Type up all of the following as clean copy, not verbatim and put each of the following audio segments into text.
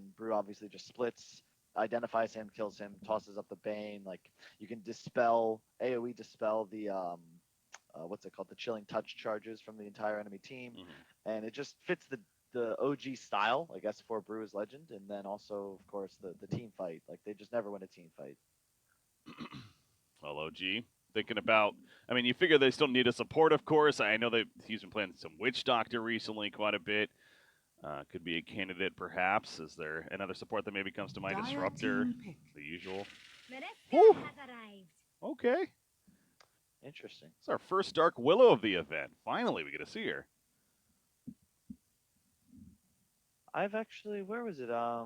and Brew obviously just splits, identifies him, kills him, tosses up the Bane. Like you can dispel AOE, dispel the what's it called, the chilling touch charges from the entire enemy team, and it just fits the OG style, I guess, for Brew is Legend, and then also of course the team fight. Like they just never win a team fight. Well, OG, thinking about, I mean, you figure they still need a support, of course. I know that he's been playing some Witch Doctor recently quite a bit. Could be a candidate, perhaps. Is there another support that maybe comes to mind? Disruptor, the usual. Okay. Interesting. It's our first Dark Willow of the event. Finally, we get to see her. I've actually, where was it? I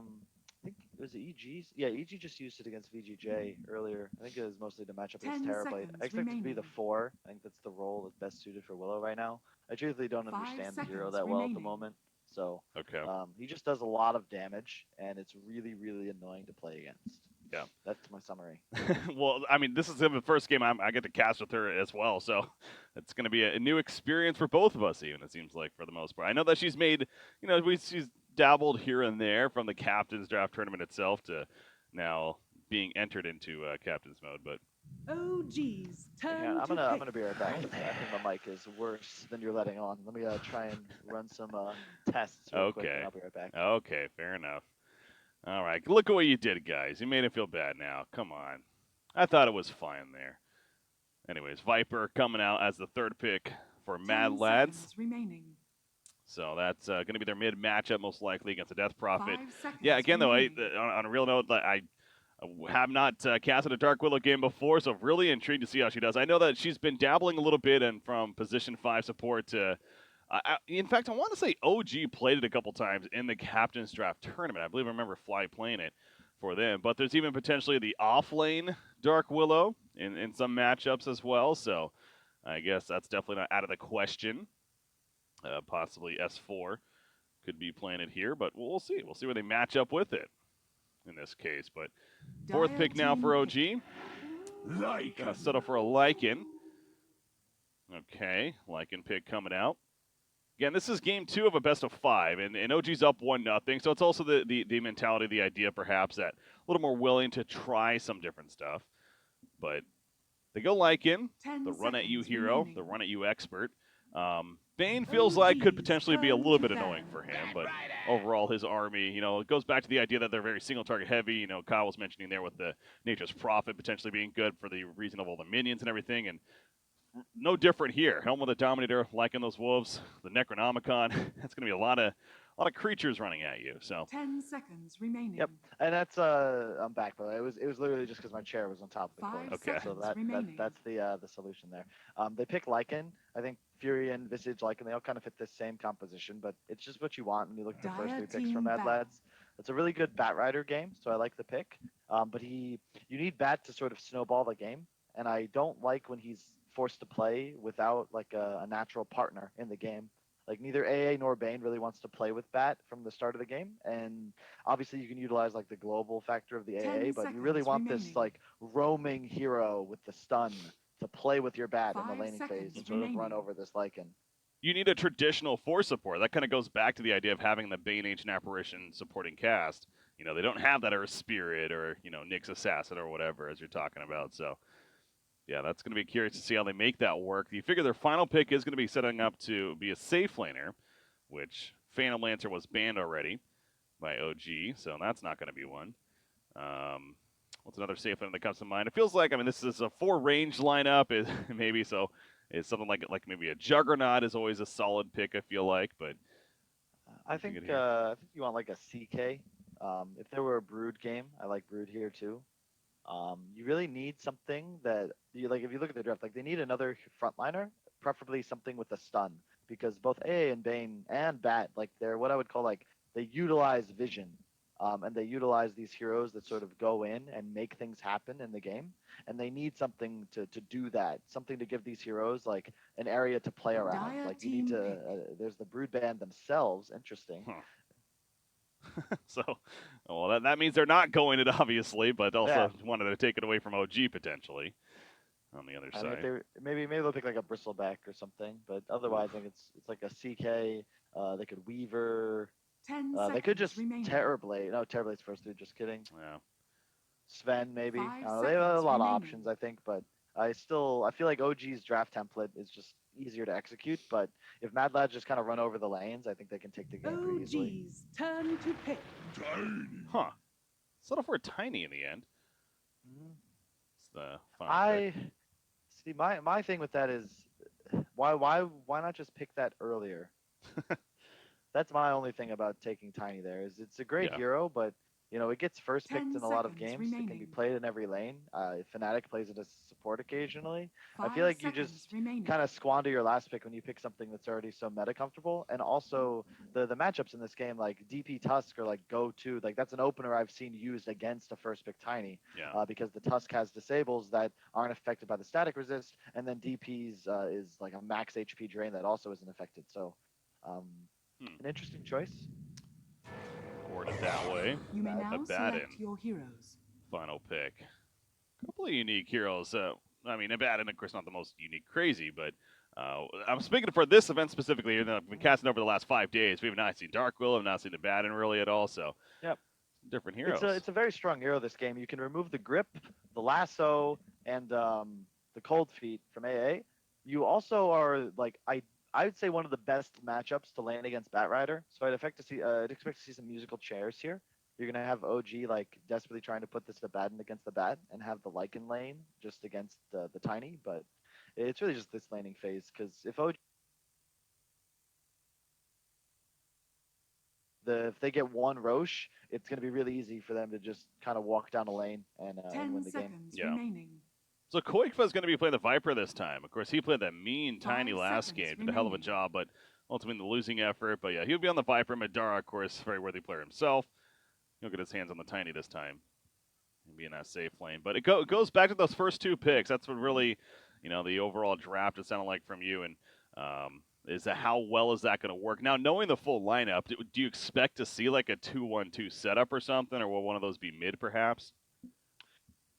think it was EG's. Yeah, EG just used it against VGJ earlier. I think it was mostly the matchup against Terrorblade. I expect it to be the 4. I think that's the role that's best suited for Willow right now. I truthfully don't understand the hero that well at the moment. So he just does a lot of damage, and it's really, really annoying to play against. Yeah. That's my summary. Well, I mean, this is the first game I get to cast with her as well, so it's going to be a new experience for both of us, even, it seems like, for the most part. I know that she's made, she's dabbled here and there from the Captain's Draft tournament itself to now being entered into Captain's mode, but... Oh, geez. I'm gonna be right back. I think my mic is worse than you're letting on. Let me try and run some tests real quick, and I'll be right back. Okay, fair enough. All right, look at what you did, guys. You made it feel bad now. Come on. I thought it was fine there. Anyways, Viper coming out as the third pick for Madlads. So that's going to be their mid matchup, most likely, against the Death Prophet. Yeah, again, though, on a real note, I have not casted a Dark Willow game before, so really intrigued to see how she does. I know that she's been dabbling a little bit and from position 5 support to... in fact, I want to say OG played it a couple times in the Captain's Draft tournament. I believe I remember Fly playing it for them. But there's even potentially the off-lane Dark Willow in some matchups as well. So I guess that's definitely not out of the question. Possibly S4 could be playing it here, but we'll see. We'll see where they match up with it in this case. But fourth pick now for OG. Gonna settle for a Lycan. Okay, Lycan pick coming out. Again, this is game 2 of a best of 5, and OG's up 1-0, so it's also the mentality, the idea perhaps that a little more willing to try some different stuff. But they go Lycan, the run-at-you hero, the run-at-you expert. Bane feels like could potentially be a little bit annoying for him, but overall his army, it goes back to the idea that they're very single-target heavy. Kyle was mentioning there with the Nature's Prophet potentially being good for the reason of all the minions and everything, and no different here. Helm of the Dominator, liking those wolves, the Necronomicon. That's going to be a lot of creatures running at you. So 10 seconds remaining. Yep, and that's I'm back, but it was literally just because my chair was on top of the coin. Okay. So that's the solution there. They pick Lycan. I think Fury and Visage, Lycan, they all kind of fit the same composition, but it's just what you want when you look at the first 3 picks from Madlads. It's a really good Bat Rider game, so I like the pick. But you need Bat to sort of snowball the game, and I don't like when he's forced to play without like a natural partner in the game. Like neither AA nor Bane really wants to play with Bat from the start of the game, and obviously you can utilize like the global factor of the AA, but you really want this like roaming hero with the stun to play with your Bat in the laning phase and sort of run over this Lycan. You need a traditional force support. That kind of goes back to the idea of having the Bane Ancient Apparition supporting cast. They don't have that Earth Spirit or Nyx Assassin or whatever as you're talking about. So yeah, that's going to be curious to see how they make that work. You figure their final pick is going to be setting up to be a safe laner, which Phantom Lancer was banned already by OG, so that's not going to be one. What's another safe laner that comes to mind? It feels like, this is a 4-range lineup, maybe, so it's something like maybe a Juggernaut is always a solid pick, I feel like, but... I think you want like a CK. If there were a Brood game, I like Brood here too. You really need something that if you look at the draft, they need another frontliner, preferably something with a stun, because both AA and Bane and Bat, they're what I would call they utilize vision, and they utilize these heroes that sort of go in and make things happen in the game, and they need something to do that, something to give these heroes an area to play around. You need to. There's the Brood band themselves. Interesting. Huh. So, well, that means they're not going it, obviously, but also wanted to take it away from OG, potentially, on the other side. Maybe they'll pick a Bristleback or something, but otherwise, it's like a CK, they could Weaver, 10 They could seconds just remaining. Terrorblade. No, Terrorblade's first dude. Just kidding. Yeah. Sven maybe. 5 They have a seconds lot of remaining. options, I think, but I feel like OG's draft template is just easier to execute. But if Madlads just kind of run over the lanes, I think they can take the game pretty easily. OG's turn to pick. Huh. Settle for a tiny in the end. Mhm. It's the final pick. See. My thing with that is why not just pick that earlier? That's my only thing about taking Tiny there. Is it's a great Yeah. hero, but it gets first 10 picked in a lot of seconds games. It can be remaining. played in every lane. Fnatic plays it as support occasionally. I 5 feel like you seconds just remaining. kind of squander your last pick when you pick something that's already so meta comfortable. And also the matchups in this game, like DP Tusk or like Go 2, like that's an opener I've seen used against a first pick Tiny. Yeah. Because the Tusk has disables that aren't affected by the static resist, and then DP's is like a max HP drain that also isn't affected. So an interesting choice. Worded that way. You may now Abaddon. select your heroes. Final pick. A couple of unique heroes. I mean, Abaddon, of course, not the most unique crazy, but I'm speaking for this event specifically. I've been casting over the last 5 days. We have not seen Dark Will, I've not seen Abaddon really at all. So, Yep. different heroes. It's a very strong hero this game. You can remove the grip, the lasso, and the cold feet from AA. You also are like I would say one of the best matchups to lane against Batrider. So I'd expect to see some musical chairs here. You're gonna have OG like desperately trying to put this Abaddon against the Bat and have the Lycan lane just against the Tiny, but it's really just this laning phase because if they get one Roche, it's going to be really easy for them to just kind of walk down the lane and 10 win the game. seconds Yeah. remaining. So Quli-FINAL is going to be playing the Viper this time. Of course, he played that mean 5 Tiny last seconds game. Did a hell of a remaining. job, but ultimately the losing effort. But yeah, he'll be on the Viper. Madara, of course, very worthy player himself. He'll get his hands on the Tiny this time and be in that safe lane. But it goes back to those first 2 picks. That's what really, the overall draft, it sounded like from you. And is that how well is that going to work? Now, knowing the full lineup, do you expect to see like a 2-1-2 setup or something? Or will one of those be mid, perhaps?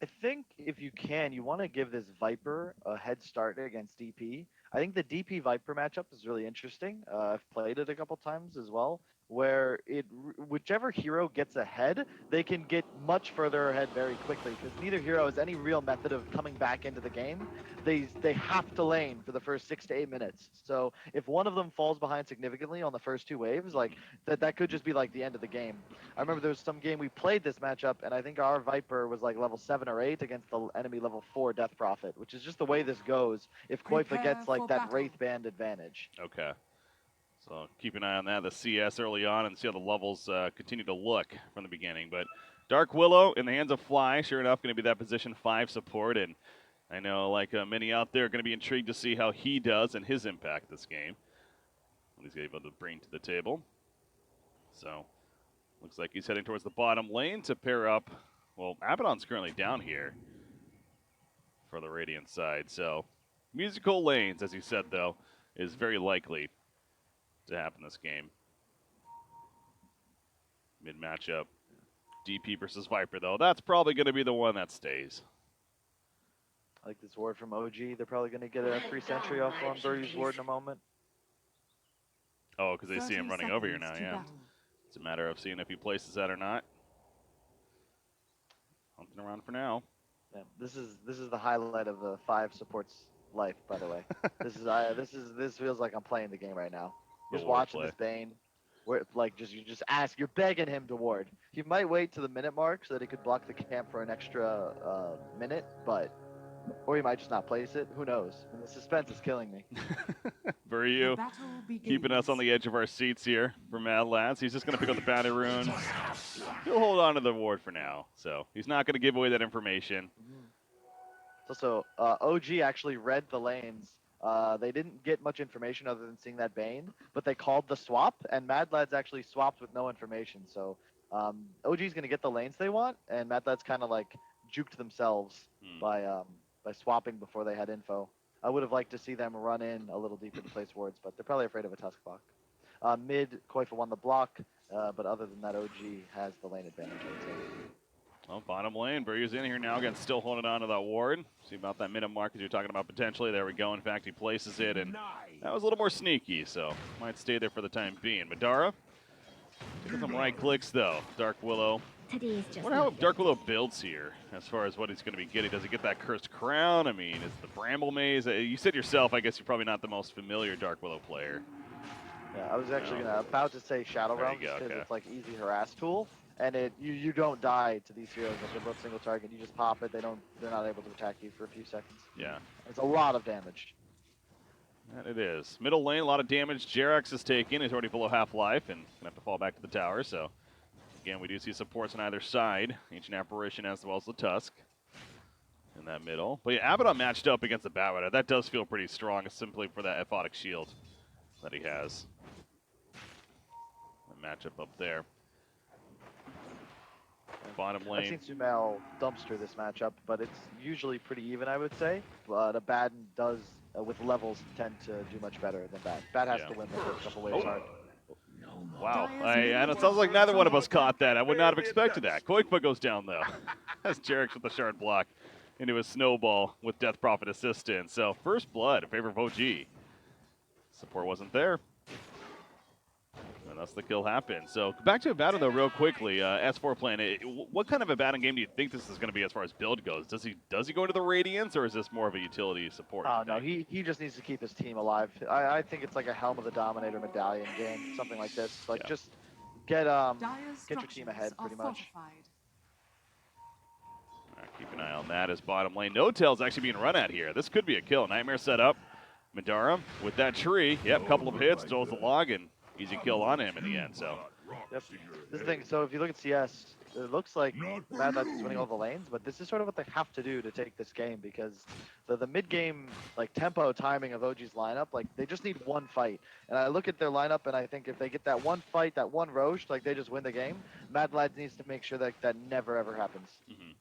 I think if you can, you want to give this Viper a head start against DP. I think the DP Viper matchup is really interesting. I've played it a couple times as well, where whichever hero gets ahead, they can get much further ahead very quickly because neither hero has any real method of coming back into the game. They have to lane for the first 6 to 8 minutes. So if one of them falls behind significantly on the first 2 waves, like that could just be like the end of the game. I remember there was some game we played this matchup, and I think our Viper was like level 7 or 8 against the enemy level 4 Death Prophet, which is just the way this goes if Quli-FINAL gets like that battle. Wraith Band advantage. Okay. So keep an eye on that, the CS early on, and see how the levels continue to look from the beginning. But Dark Willow in the hands of Fly, sure enough, going to be that position 5 support. And I know, like many out there, are going to be intrigued to see how he does and his impact this game. What he's able to bring to the table. So looks like he's heading towards the bottom lane to pair up. Well, Abaddon's currently down here for the Radiant side. So musical lanes, as you said, though, is very likely to happen this game. Mid matchup. DP versus Viper, though. That's probably going to be the one that stays. I like this ward from OG. They're probably going to get a free sentry off on Bury's ward in a moment. Oh, because they see him running over here now, yeah. Battle. It's a matter of seeing if he places that or not. Hunting around for now. Yeah, this is the highlight of the 5 support's life, by the way. This feels like I'm playing the game right now. The Just ward watching play. this Bane, where you're begging him to ward. He might wait to the minute mark so that he could block the camp for an extra minute, or he might just not place it. Who knows? And the suspense is killing me. For you, The battle keeping us on begins. the edge of our seats here for Madlads. He's just going to pick up the Bounty Rune. He'll hold on to the ward for now, so he's not going to give away that information. So OG actually read the lanes. They didn't get much information other than seeing that Bane, but they called the swap, and Madlads actually swapped with no information. So OG's going to get the lanes they want, and Madlads kind of like juked themselves by swapping before they had info. I would have liked to see them run in a little deeper to place wards, but they're probably afraid of a Tusk block. Mid, Quli-FINAL won the block, but other than that, OG has the lane advantage, I would say. Well, bottom lane, Bury's in here now, again, still holding on to that ward. See about that minute mark as you're talking about potentially. There we go. In fact, he places it, and that was a little more sneaky, so might stay there for the time being. Madara Get some right clicks, though. Dark Willow. I Today's just wonder how Dark Willow builds here as far as what he's going to be getting. Does he get that Cursed Crown? I mean, is the Bramble Maze? You said yourself, I guess you're probably not the most familiar Dark Willow player. Yeah, I was actually about to say Shadow There you Realm go, because okay. it's like easy harass tool, and you don't die to these heroes. Like they're both single target. You just pop it. They're not able to attack you for a few seconds. Yeah. It's a lot of damage. That it is. Middle lane, a lot of damage. Jerax is taking. He's already below half life and gonna have to fall back to the tower. So again, we do see supports on either side. Ancient Apparition as well as the Tusk in that middle. But yeah, Abaddon matched up against the Batrider. That does feel pretty strong, simply for that aphotic shield that he has. The matchup up there. Bottom I've lane. seen Sumail dumpster this matchup, but it's usually pretty even, I would say. But Abaddon does, with levels, tend to do much better than Bad. Bad has to win the first couple waves hard. Wow. And it sounds like neither one of us caught that. I would not have expected that. Koikba goes down, though. That's Jerax with the shard block into a snowball with Death Prophet assistance. So first blood in favor of OG. Support wasn't there. And thus the kill happened. So back to Abaddon, though, real quickly. S4 plan. What kind of Abaddon game do you think this is going to be as far as build goes? Does he go into the Radiance, or is this more of a utility support? Oh, no, he just needs to keep his team alive. I think it's like a Helm of the Dominator medallion game, something like this. Like, just get your team ahead, pretty much. Keep an eye on that as bottom lane. No Tail's actually being run at here. This could be a kill. Nightmare set up. Madara with that tree. Yep, couple of hits, dole the log, and easy kill on him in the end. So. Yep. This is the thing. So if you look at CS, it looks like Madlads is winning all the lanes, but this is sort of what they have to do to take this game because the mid game like tempo timing of OG's lineup, like they just need one fight. And I look at their lineup and I think if they get that one fight, that one Roche, like they just win the game. Madlads needs to make sure that that never ever happens. Mm-hmm.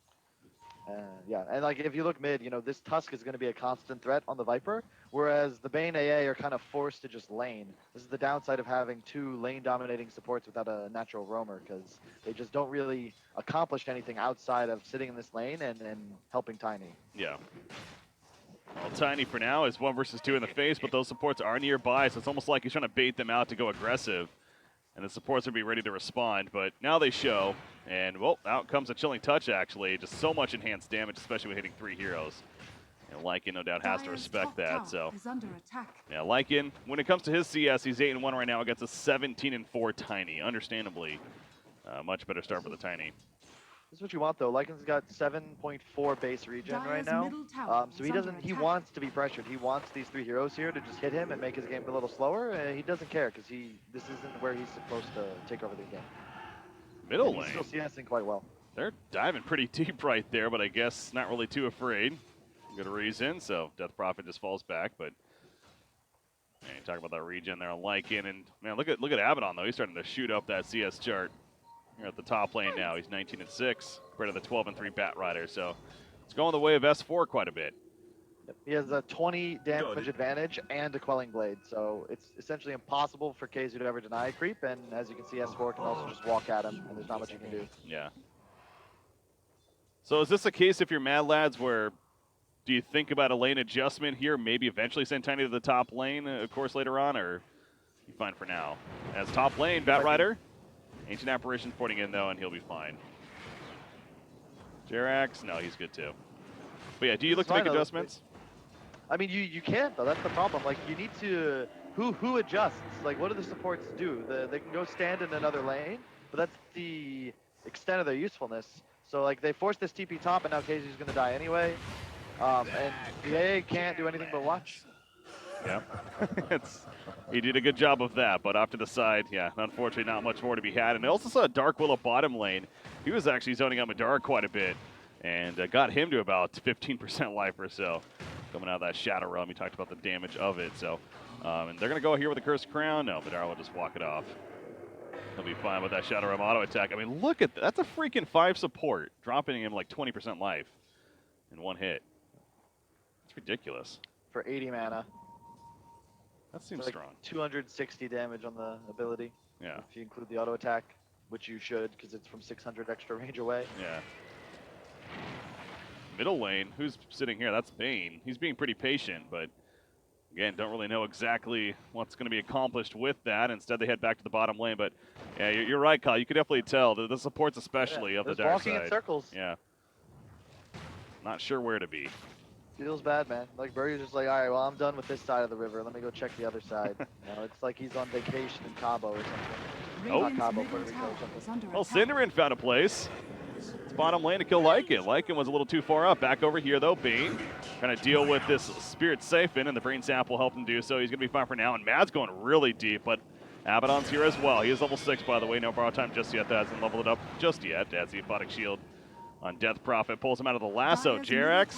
Yeah, and like if you look mid, this Tusk is going to be a constant threat on the Viper, whereas the Bane AA are kind of forced to just lane. This is the downside of having two lane-dominating supports without a natural roamer, because they just don't really accomplish anything outside of sitting in this lane and helping Tiny. Yeah. Well, Tiny for now is 1 versus 2 in the face, but those supports are nearby, so it's almost like he's trying to bait them out to go aggressive. And the supports would be ready to respond, but now they show. And, well, out comes a Chilling Touch, actually. Just so much enhanced damage, especially with hitting 3 heroes. And Lycan, no doubt, has to respect that. So, yeah, Lycan, when it comes to his CS, he's 8-1 right now against a 17-4 Tiny. Understandably, much better start for the Tiny. This is what you want, though. Lycan's got 7.4 base regen right now. So he wants to be pressured. He wants these 3 heroes here to just hit him and make his game a little slower. And he doesn't care because this isn't where he's supposed to take over the game. Middle lane. He's still CSing quite well. They're diving pretty deep right there, but I guess not really too afraid. Good reason. So Death Prophet just falls back, but man, you talk about that regen there on Lycan, and man, look at Abaddon though. He's starting to shoot up that CS chart. Here at the top lane now. He's 19-6 compared to the 12-3 Batrider. So it's going the way of S4 quite a bit. Yep. He has a 20 damage advantage and a Quelling Blade, so it's essentially impossible for KZU to ever deny a creep, and as you can see, S4 can also just walk at him, and there's not much you can do. Yeah. So is this a case if you're Madlads where do you think about a lane adjustment here, maybe eventually send Tiny to the top lane, of course, later on, or you fine for now? As top lane, Batrider. Ancient Apparition porting in, though, and he'll be fine. Jerax, no, he's good, too. But yeah, do you look to make adjustments? I mean, you can't, though. That's the problem. Like, you need to... Who adjusts? Like, what do the supports do? They can go stand in another lane, but that's the extent of their usefulness. So, like, they force this TP top, and now KZ's going to die anyway. And the AA can't do anything but watch. Yeah. He did a good job of that, but off to the side, yeah, unfortunately not much more to be had. And I also saw Dark Willow bottom lane. He was actually zoning out Madara quite a bit and got him to about 15% life or so. Coming out of that Shadow Realm, he talked about the damage of it. So, and they're going to go here with the Cursed Crown. No, Madara will just walk it off. He'll be fine with that Shadow Realm auto attack. I mean, look at that. That's a freaking 5 support, dropping him like 20% life in one hit. It's ridiculous. For 80 mana. That seems like strong. 260 damage on the ability. Yeah. If you include the auto attack, which you should, because it's from 600 extra range away. Yeah. Middle lane, who's sitting here? That's Bane. He's being pretty patient, but Again, don't really know exactly what's going to be accomplished with that. Instead, they head back to the bottom lane. But yeah, you're right, Kyle. You could definitely tell the supports, especially of the Just dark walking side. in circles. Yeah. Not sure where to be. Feels bad, man. Like Burry's just like, all right, well, I'm done with this side of the river. Let me go check the other side. You know, it's like he's on vacation in Cabo or something. Oh. Not Cabo, Puerto Rico or something. Well, Cinderin found a place. It's bottom lane to kill Lycan. Lycan was a little too far up. Back over here, though. Bane trying to deal with this Spirit Siphon, and the Brain Sample helped him do so. He's going to be fine for now, and Mad's going really deep, but Abaddon's here as well. He is level 6, by the way. No borrow time just yet. That hasn't leveled it up just yet, as the Aphotic Shield on Death Prophet pulls him out of the lasso. Jerax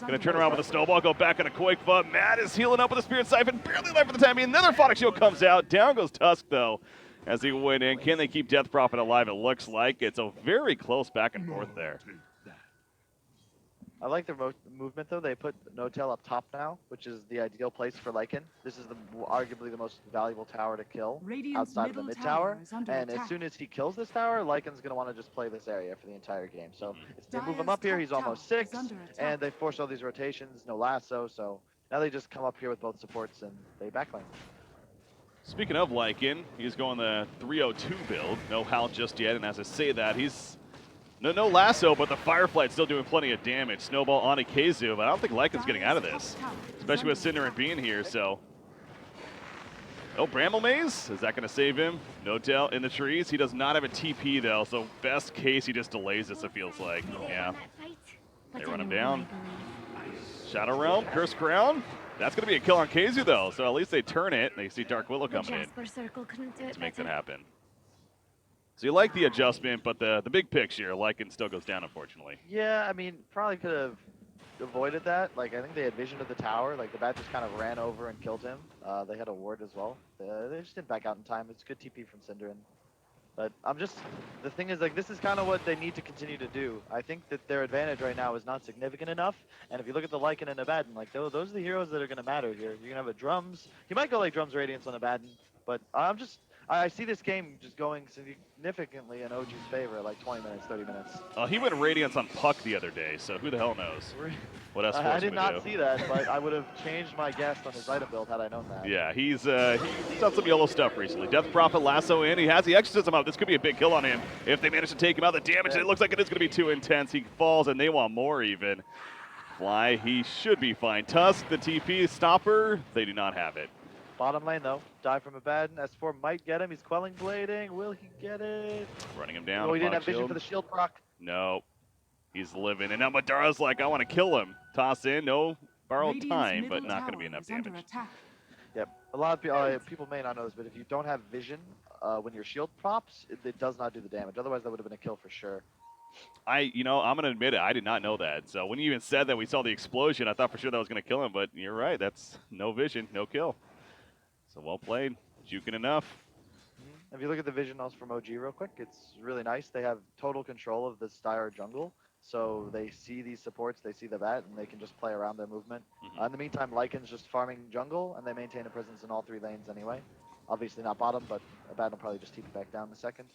going to turn around with a snowball, go back on a Quake Foot. Mad is healing up with a Spirit Siphon, barely alive for the time being. Another Aphotic Shield comes out. Down goes Tusk, though, as he went in. Can they keep Death Prophet alive? It looks like it's a very close back and forth there. I like their movement, though. They put No-Tail up top now, which is the ideal place for Lycan. This is arguably the most valuable tower to kill outside of the mid tower. And as soon as he kills this tower, Lycan's going to want to just play this area for the entire game. So if they move him up here, he's almost 6, and they force all these rotations, no lasso. So now they just come up here with both supports and they backline. Speaking of Lycan, he's going the 302 build. No Howl just yet, and as I say that, he's no lasso, but the Firefly's still doing plenty of damage. Snowball on Ikezu, but I don't think Lycan's getting out of this, especially with Cinder and being here, so. Oh, Bramble Maze, is that going to save him? No-Tail in the trees. He does not have a TP, though, so best case, he just delays this, it feels like. Yeah, they run him down. Shadow Realm, Curse Crown. That's going to be a kill on Kazu, though, so at least they turn it, and they see Dark Willow coming in to make that happen. So you like the adjustment, but the big picture, Lycan still goes down, unfortunately. Yeah, I mean, probably could have avoided that. Like, I think they had vision of the tower. Like, the bat just kind of ran over and killed him. They had a ward as well. They just didn't back out in time. It's good TP from Cinderin. But the thing is, like, this is kind of what they need to continue to do. I think that their advantage right now is not significant enough. And if you look at the Lycan and Abaddon, like, those are the heroes that are going to matter here. You're going to have a Drums. You might go, like, Drums Radiance on Abaddon. But I see this game just going significantly in OG's favor, like 20 minutes, 30 minutes. He went Radiance on Puck the other day, so who the hell knows what S4's I did not see that, but I would have changed my guess on his item build had I known that. Yeah, he's done some yellow stuff recently. Death Prophet lasso in. He has the Exorcism out. This could be a big kill on him if they manage to take him out. The damage, it looks like it is going to be too intense. He falls, and they want more even. Fly, he should be fine. Tusk, the TP stopper, they do not have it. Bottom lane, though. Die from Abaddon. S4 might get him. He's quelling blading. Will he get it? Running him down. Oh, he didn't have vision for the shield proc. No. He's living. And now Madara's like, I want to kill him. Toss in. No borrowed time, but not going to be enough damage. Yep. A lot of people may not know this, but if you don't have vision when your shield props, it does not do the damage. Otherwise, that would have been a kill for sure. I'm going to admit it. I did not know that. So when you even said that we saw the explosion, I thought for sure that was going to kill him. But you're right. That's no vision, no kill. So well played, juking enough. If you look at the vision also from OG real quick, it's really nice. They have total control of the Styre jungle, so they see these supports, they see the bat, and they can just play around their movement. In the meantime, Lycan's just farming jungle, and they maintain a presence in all 3 lanes anyway. Obviously not bottom, but Abaddon will probably just TP back down in a second.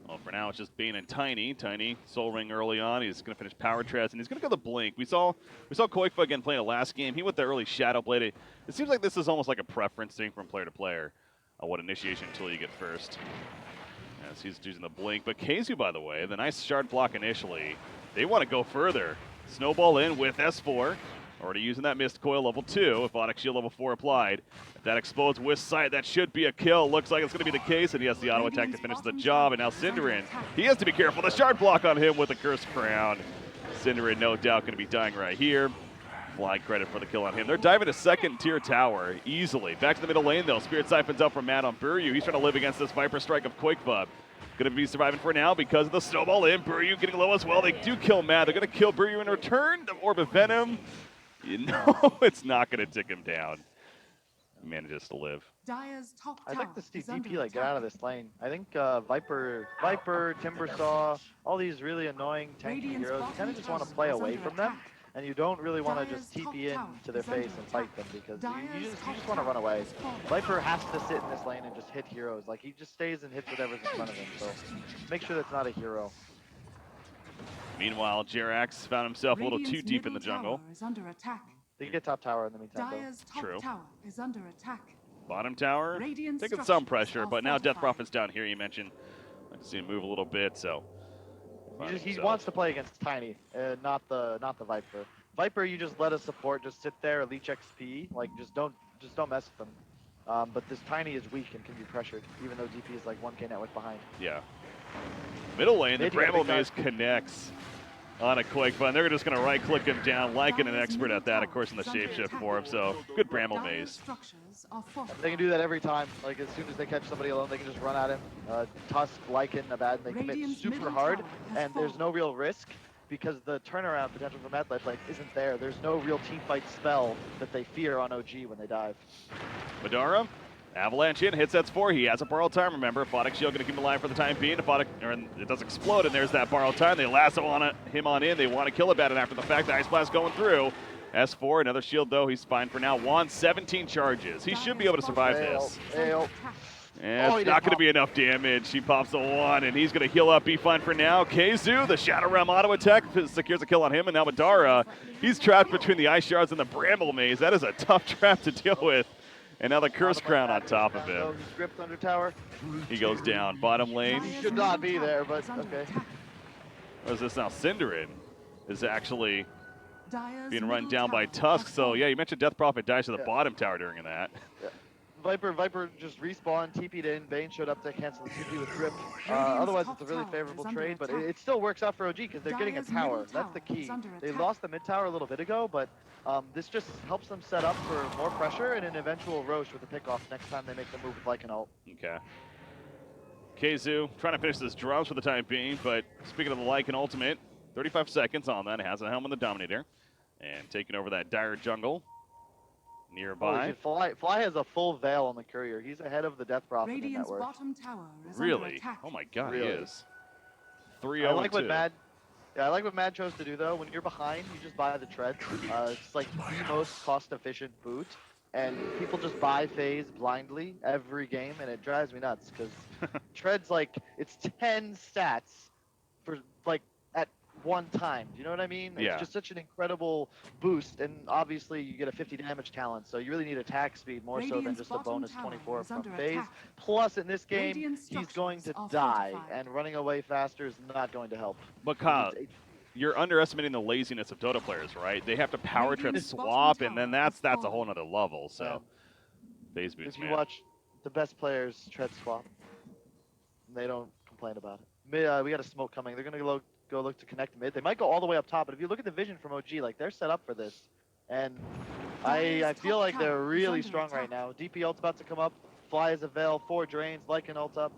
Well, for now, it's just Bane and Tiny. Tiny, Soul Ring early on. He's going to finish Power Treads, and he's going to go the Blink. We saw Koikfa again playing the last game. He went the early Shadow Blade. It seems like this is almost like a preference thing from player to player, what initiation tool you get first. As he's using the Blink. But Kazu, by the way, the nice shard block initially. They want to go further. Snowball in with S4. Already using that Mist Coil level 2. Aphotic Shield level 4 applied. If that explodes with sight, that should be a kill. Looks like it's going to be the case, and he has the auto attack to finish the job. And now Cinderin, he has to be careful. The shard block on him with a Cursed Crown. Cinderin, no doubt, going to be dying right here. Flying credit for the kill on him. They're diving to second tier tower easily. Back to the middle lane, though. Spirit Siphon's up from Mad on Buryu. He's trying to live against this Viper Strike of Quakebub. Going to be surviving for now because of the snowball in. Buryu getting low as well. They do kill Mad. They're going to kill Buryu in return. The Orb of Venom. You know it's not going to tick him down. He manages to live. I'd like to see DP get out of this lane. I think Viper, Timbersaw, all these really annoying tanky heroes, you kind of just want to play away from them, and you don't really want to just TP in to their face and fight them because you just want to run away. Viper has to sit in this lane and just hit heroes. Like, he just stays and hits whatever's in front of him, so make sure that's not a hero. Meanwhile, Jerax found himself a little too deep in the jungle. They can get top tower in the meantime, though. Dire's top True. tower is under attack. Bottom tower, Radiant taking some structures pressure, are but now Death fortified. Prophet's down here, you mentioned. I can see him move a little bit, so. He wants to play against Tiny, not the Viper. Viper, you just let a support just sit there, leech XP, like just don't mess with them. But this Tiny is weak and can be pressured, even though DP is like 1k net worth behind. Yeah. Middle lane, the Mid, you got a Bramble big Maze connects on a quick fun. They're just going to right-click him down, like an expert at that, of course, in the shapeshift form. So good Bramble Dire's Maze. structures are fortified. They can do that every time. Like as soon as they catch somebody alone, they can just run at him. Tusk, Lycan, Abaddon, they commit Radiant's super middle hard, tower has and there's fallen. no real risk because the turnaround potential for Madlads like isn't there. There's no real teamfight spell that they fear on OG when they dive. Madara, Avalanche in, hits that's 4. He has a borrowed time, remember. Photic Shield going to keep him alive for the time being. It does explode, and there's that borrowed time. They lasso him on in. They want to kill Abaddon after the fact. The Ice Blast going through. S4, another shield, though. He's fine for now. Juan, 17 charges. He should be able to survive this. And it's not going to be enough damage. He pops the 1, and he's going to heal up, be fine for now. Keizu, the Shadow Realm auto attack, secures a kill on him, and now Madara, he's trapped between the Ice Shards and the Bramble Maze. That is a tough trap to deal with. And now the Curse Crown on top of him. He's gripped under tower. He goes down. Bottom lane. He should not be there, but okay. What is this now? Cinderin is actually Dire's being run middle down by tower Tusk. has So, fallen. yeah, you mentioned Death Prophet dies to the Yeah. bottom tower during that. Yeah. Viper just respawned, TP'd in, Bane showed up to cancel the TP with Grip. Otherwise, it's a really favorable trade, but it still works out for OG because they're getting a Dire's middle tower. That's the tower is key. under They attack. lost the mid tower a little bit ago, but this just helps them set up for more pressure and an eventual Roche with a pickoff next time they make the move with like an ult. Okay. Keizu trying to finish this drums for the time being, but speaking of the Lycan ultimate, 35 seconds on that. Has a helm on the Dominator. And taking over that dire jungle nearby. Fly has a full veil on the courier. He's ahead of the Death Prophet in Radiant's network. bottom tower is under Really? attack. Oh my god, Really? he is. 3-0-2. I like what Mad chose to do though. When you're behind, you just buy the tread. It's like the most cost-efficient boot, and people just buy phase blindly every game, and it drives me nuts because tread's like it's 10 stats for like at one time. Do you know what I mean? Yeah. It's just such an incredible boost, and obviously you get a 50 damage talent, so you really need attack speed more so than Radiant's just a bottom bonus tower 24 is from under phase. attack. Plus, in this game, Radiant he's going to structures are die, fortified. and running away faster is not going to help. But Kyle, He needs you're underestimating the laziness of Dota players, right? They have to power trip Radiant's bottom swap, and then tower that's is a fallen. whole nother level. So, phase boost, If you man. watch the best players tread swap, they don't complain about it. Mid, we got a smoke coming. They're gonna go look to connect mid. They might go all the way up top, but if you look at the vision from OG, like they're set up for this, and I Dire's feel top like they're tower is really under strong right attack. now. DP ult's about to come up. Fly is a veil. 4 drains. Like an ult up.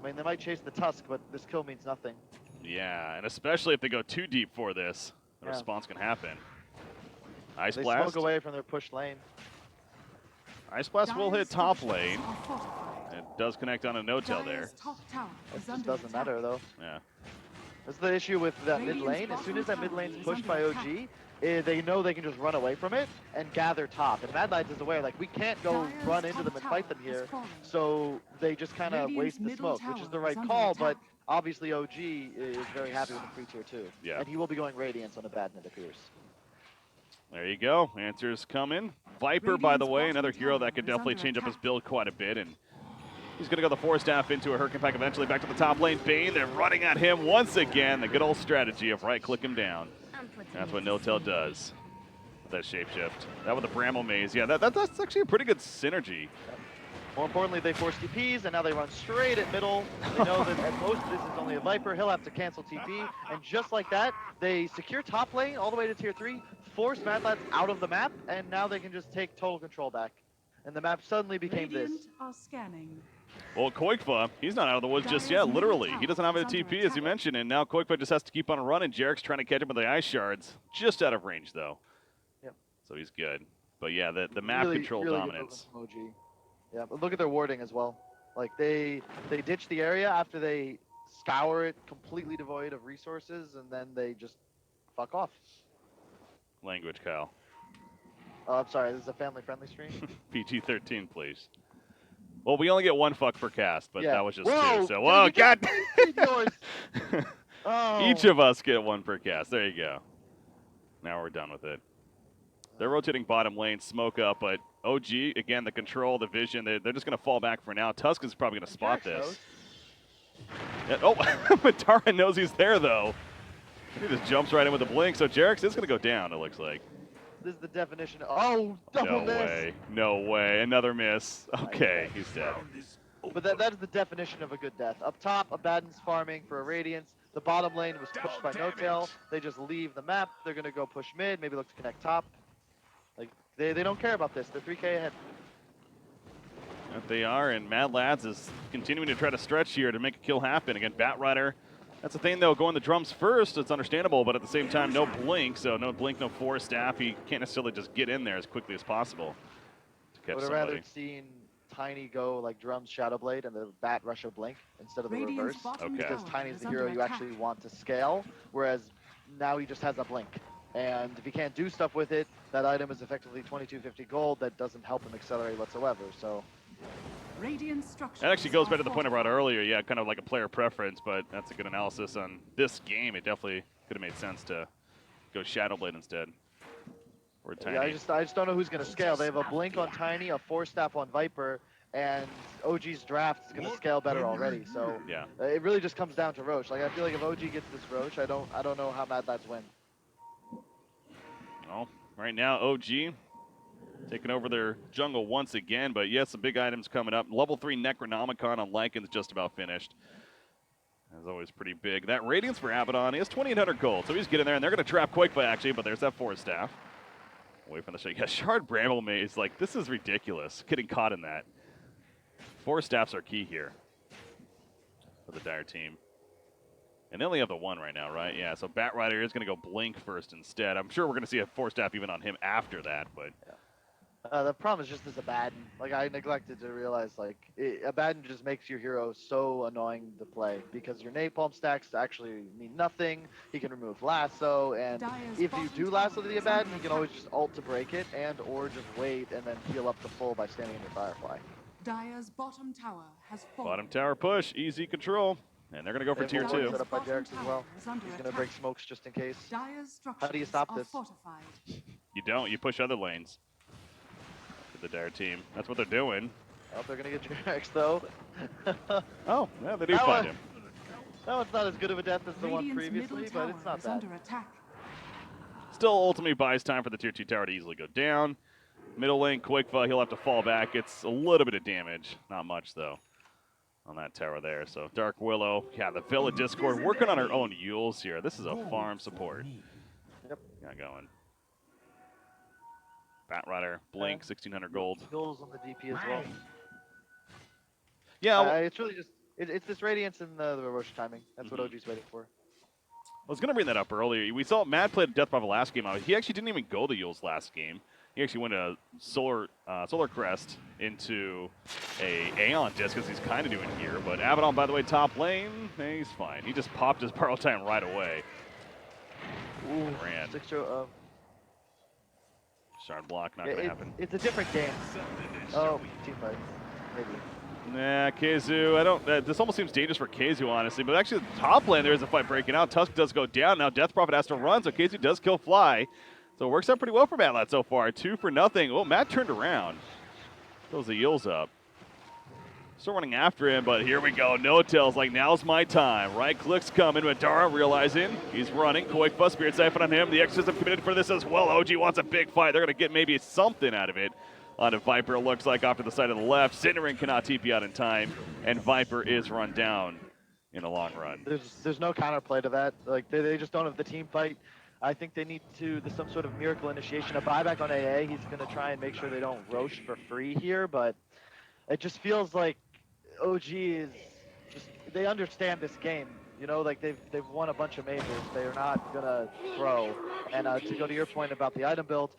I mean, they might chase the Tusk, but this kill means nothing. Yeah, and especially if they go too deep for this, the Yeah. response can happen. Ice They Blast. smoke away from their push lane. Ice Blast will hit Dire's top structures lane. are fortified. It does connect on a no-tail there. Dire's top tower It is just under doesn't attack. matter though. Yeah. That's the issue with that mid Radiant's lane. As soon as that bottom mid lane's tower is pushed by under OG, they know they can just run away from it and gather top. And Madlads is aware, like, we can't go Dire's run into top them and fight them tower has here. fallen. So they just kind of Radiant's waste the middle smoke, which is the tower right is under call, but attack. obviously OG is very happy with the free tier 2. Yeah. And he will be going Radiance on Abaddon, it appears. There you go. Answers coming. Viper, by the Radiant's way, bottom another hero tower that could is definitely under change up his attack. build quite a bit, and he's going to go the Force Staff into a Hurricane Pack eventually. Back to the top lane. Bane, they're running at him once again. The good old strategy of right-click him down. That's what No-Tail does. That shapeshift. That with the Bramble Maze. Yeah, that's actually a pretty good synergy. More importantly, they force TPs, and now they run straight at middle. They know that at most this is only a Viper. He'll have to cancel TP, and just like that, they secure top lane all the way to tier 3, force Madlads out of the map, and now they can just take total control back. And the map suddenly became Radiant this. are scanning. Well, Koikfa, he's not out of the woods just Dire's yet, middle literally. tower He doesn't have a is under TP, as you attack. mentioned, and now Koikfa just has to keep on running. Jarek's trying to catch him with the Ice Shards. Just out of range, though. Yep. So he's good. But yeah, the map Really- control really good dominance. movement from OG. Yeah, but look at their warding as well. Like they ditch the area after they scour it completely devoid of resources, and then they just fuck off. Language, Kyle. Oh, I'm sorry, this is a family-friendly stream. PG-13, please. Well, we only get one fuck per cast, but Yeah. that was just Whoa, two. So, dude, whoa, you God. just wasted yours. Oh. Each of us get one per cast. There you go. Now we're done with it. They're rotating bottom lane, smoke up, but OG, again, the control, the vision, they're just going to fall back for now. Tusk is probably going to spot this. Yeah, oh, Matara knows he's there, though. He just jumps right in with a blink, so Jarex is going to go down, it looks like. This is the definition. Oh, double No miss. way. No way. Another miss. Okay, he's dead. But that is the definition of a good death. Up top, Abaddon's farming for a Radiance. The bottom lane was pushed by No-Tail. They just leave the map. They're going to go push mid, maybe look to connect top. Like, they don't care about this. They're 3K ahead. That they are, and Madlads is continuing to try to stretch here to make a kill happen. Again, Batrider. That's the thing, though, going the drums first, it's understandable, but at the same time, no blink, so no blink, no force staff. He can't necessarily just get in there as quickly as possible to catch Would have somebody. rather seen Tiny go like drums Shadowblade and the Bat rush a blink instead of the Radiant's reverse. bottom Okay. Because tower Tiny's is the hero under you attack. actually want to scale, whereas now he just has a blink. And if he can't do stuff with it, that item is effectively 2250 gold that doesn't help him accelerate whatsoever. So Radiant structures That actually goes are back to the point I brought fortified. earlier. Yeah, kind of like a player preference, but that's a good analysis on this game. It definitely could have made sense to go Shadowblade instead. Or Tiny. yeah, I just don't know who's going to scale. They have a blink on Tiny, a 4-staff on Viper, and OG's draft is going to scale better already. So Yeah. it really just comes down to Roche. Like I feel like if OG gets this Roche, I don't know how Madlads win. Well, right now, OG taking over their jungle once again, but yes, some big items coming up. Level 3 Necronomicon on Lycan's just about finished. That's always pretty big. That Radiance for Abaddon, he has 2,800 gold, so he's getting there, and they're going to trap Quakefight, actually, but there's that 4-staff. Away from the shot. Yeah, Shard Bramble Maze, like, this is ridiculous, getting caught in that. 4 staffs are key here for the Dire team. And they only have the 1 right now, right? Yeah, so Batrider is going to go Blink first instead. I'm sure we're going to see a 4-staff even on him after that, but... The problem is just this Abaddon. Like I neglected to realize, like Abaddon just makes your hero so annoying to play because your napalm stacks actually mean nothing. He can remove lasso, and Dire's if you bottom do tower lasso the is Abaddon, under you can always just ult to break it, and or just wait and then heal up to full by standing in your Firefly. Dire's bottom tower has fallen. Bottom tower push, easy control. And they're going to go for They have tier a ward 2. set up by Bottom Jarex as well. tower is under He's gonna attack. break smokes just in case. Dire's structures How do you stop are this? fortified. You don't, you push other lanes. For the Dire team. That's what they're doing. Oh, they're gonna get Jarex though. Oh, yeah, they do That find one- him. That one's not as good of a death as the one Radiant's previously, middle but tower it's not is bad. under attack. Still ultimately buys time for the tier 2 tower to easily go down. Middle lane, Quakefight, he'll have to fall back. It's a little bit of damage. Not much, though, on that tower there. So Dark Willow, yeah, the Villa Discord working on her own Yules here. This is a farm support. Yep. Got going. Batrider, Blink, 1,600 gold. Goals on the DP as well. Yeah, It's really just it's this Radiance and the Roche timing. That's what OG's waiting for. I was going to bring that up earlier. We saw Matt played Death Bravo last game. He actually didn't even go the Yules last game. He actually went a Solar Crest into a Aeon Disc, as he's kind of doing here. But Abaddon, by the way, top lane, he's fine. He just popped his Borrow Time right away. Ooh, Ran. 6-0. Shard block, not going to happen. It's a different game. Oh, team fight. Maybe. Nah, Keizu, I don't. This almost seems dangerous for Keizu, honestly. But actually, the top lane, there is a fight breaking out. Tusk does go down. Now Death Prophet has to run, so Keizu does kill Fly. So it works out pretty well for Madlad so far. 2 for nothing. Oh, Matt turned around. Throws the Yules up. Still running after him, but here we go. No-Tail's like, now's my time. Right click's coming. Madara realizing he's running. Quakefight, Spirit Siphon on him. The Extras have committed for this as well. OG wants a big fight. They're going to get maybe something out of it. On a Viper, it looks like off to the side of the left. Cinnamon cannot TP out in time, and Viper is run down in the long run. There's no counterplay to that. Like they just don't have the team fight. I think they need there's some sort of miracle initiation. A buyback on AA. He's going to try and make sure they don't Roche for free here, but it just feels like OG is just, they understand this game. You know, like they've won a bunch of majors. They are not going to throw. And to go to your point about the item build,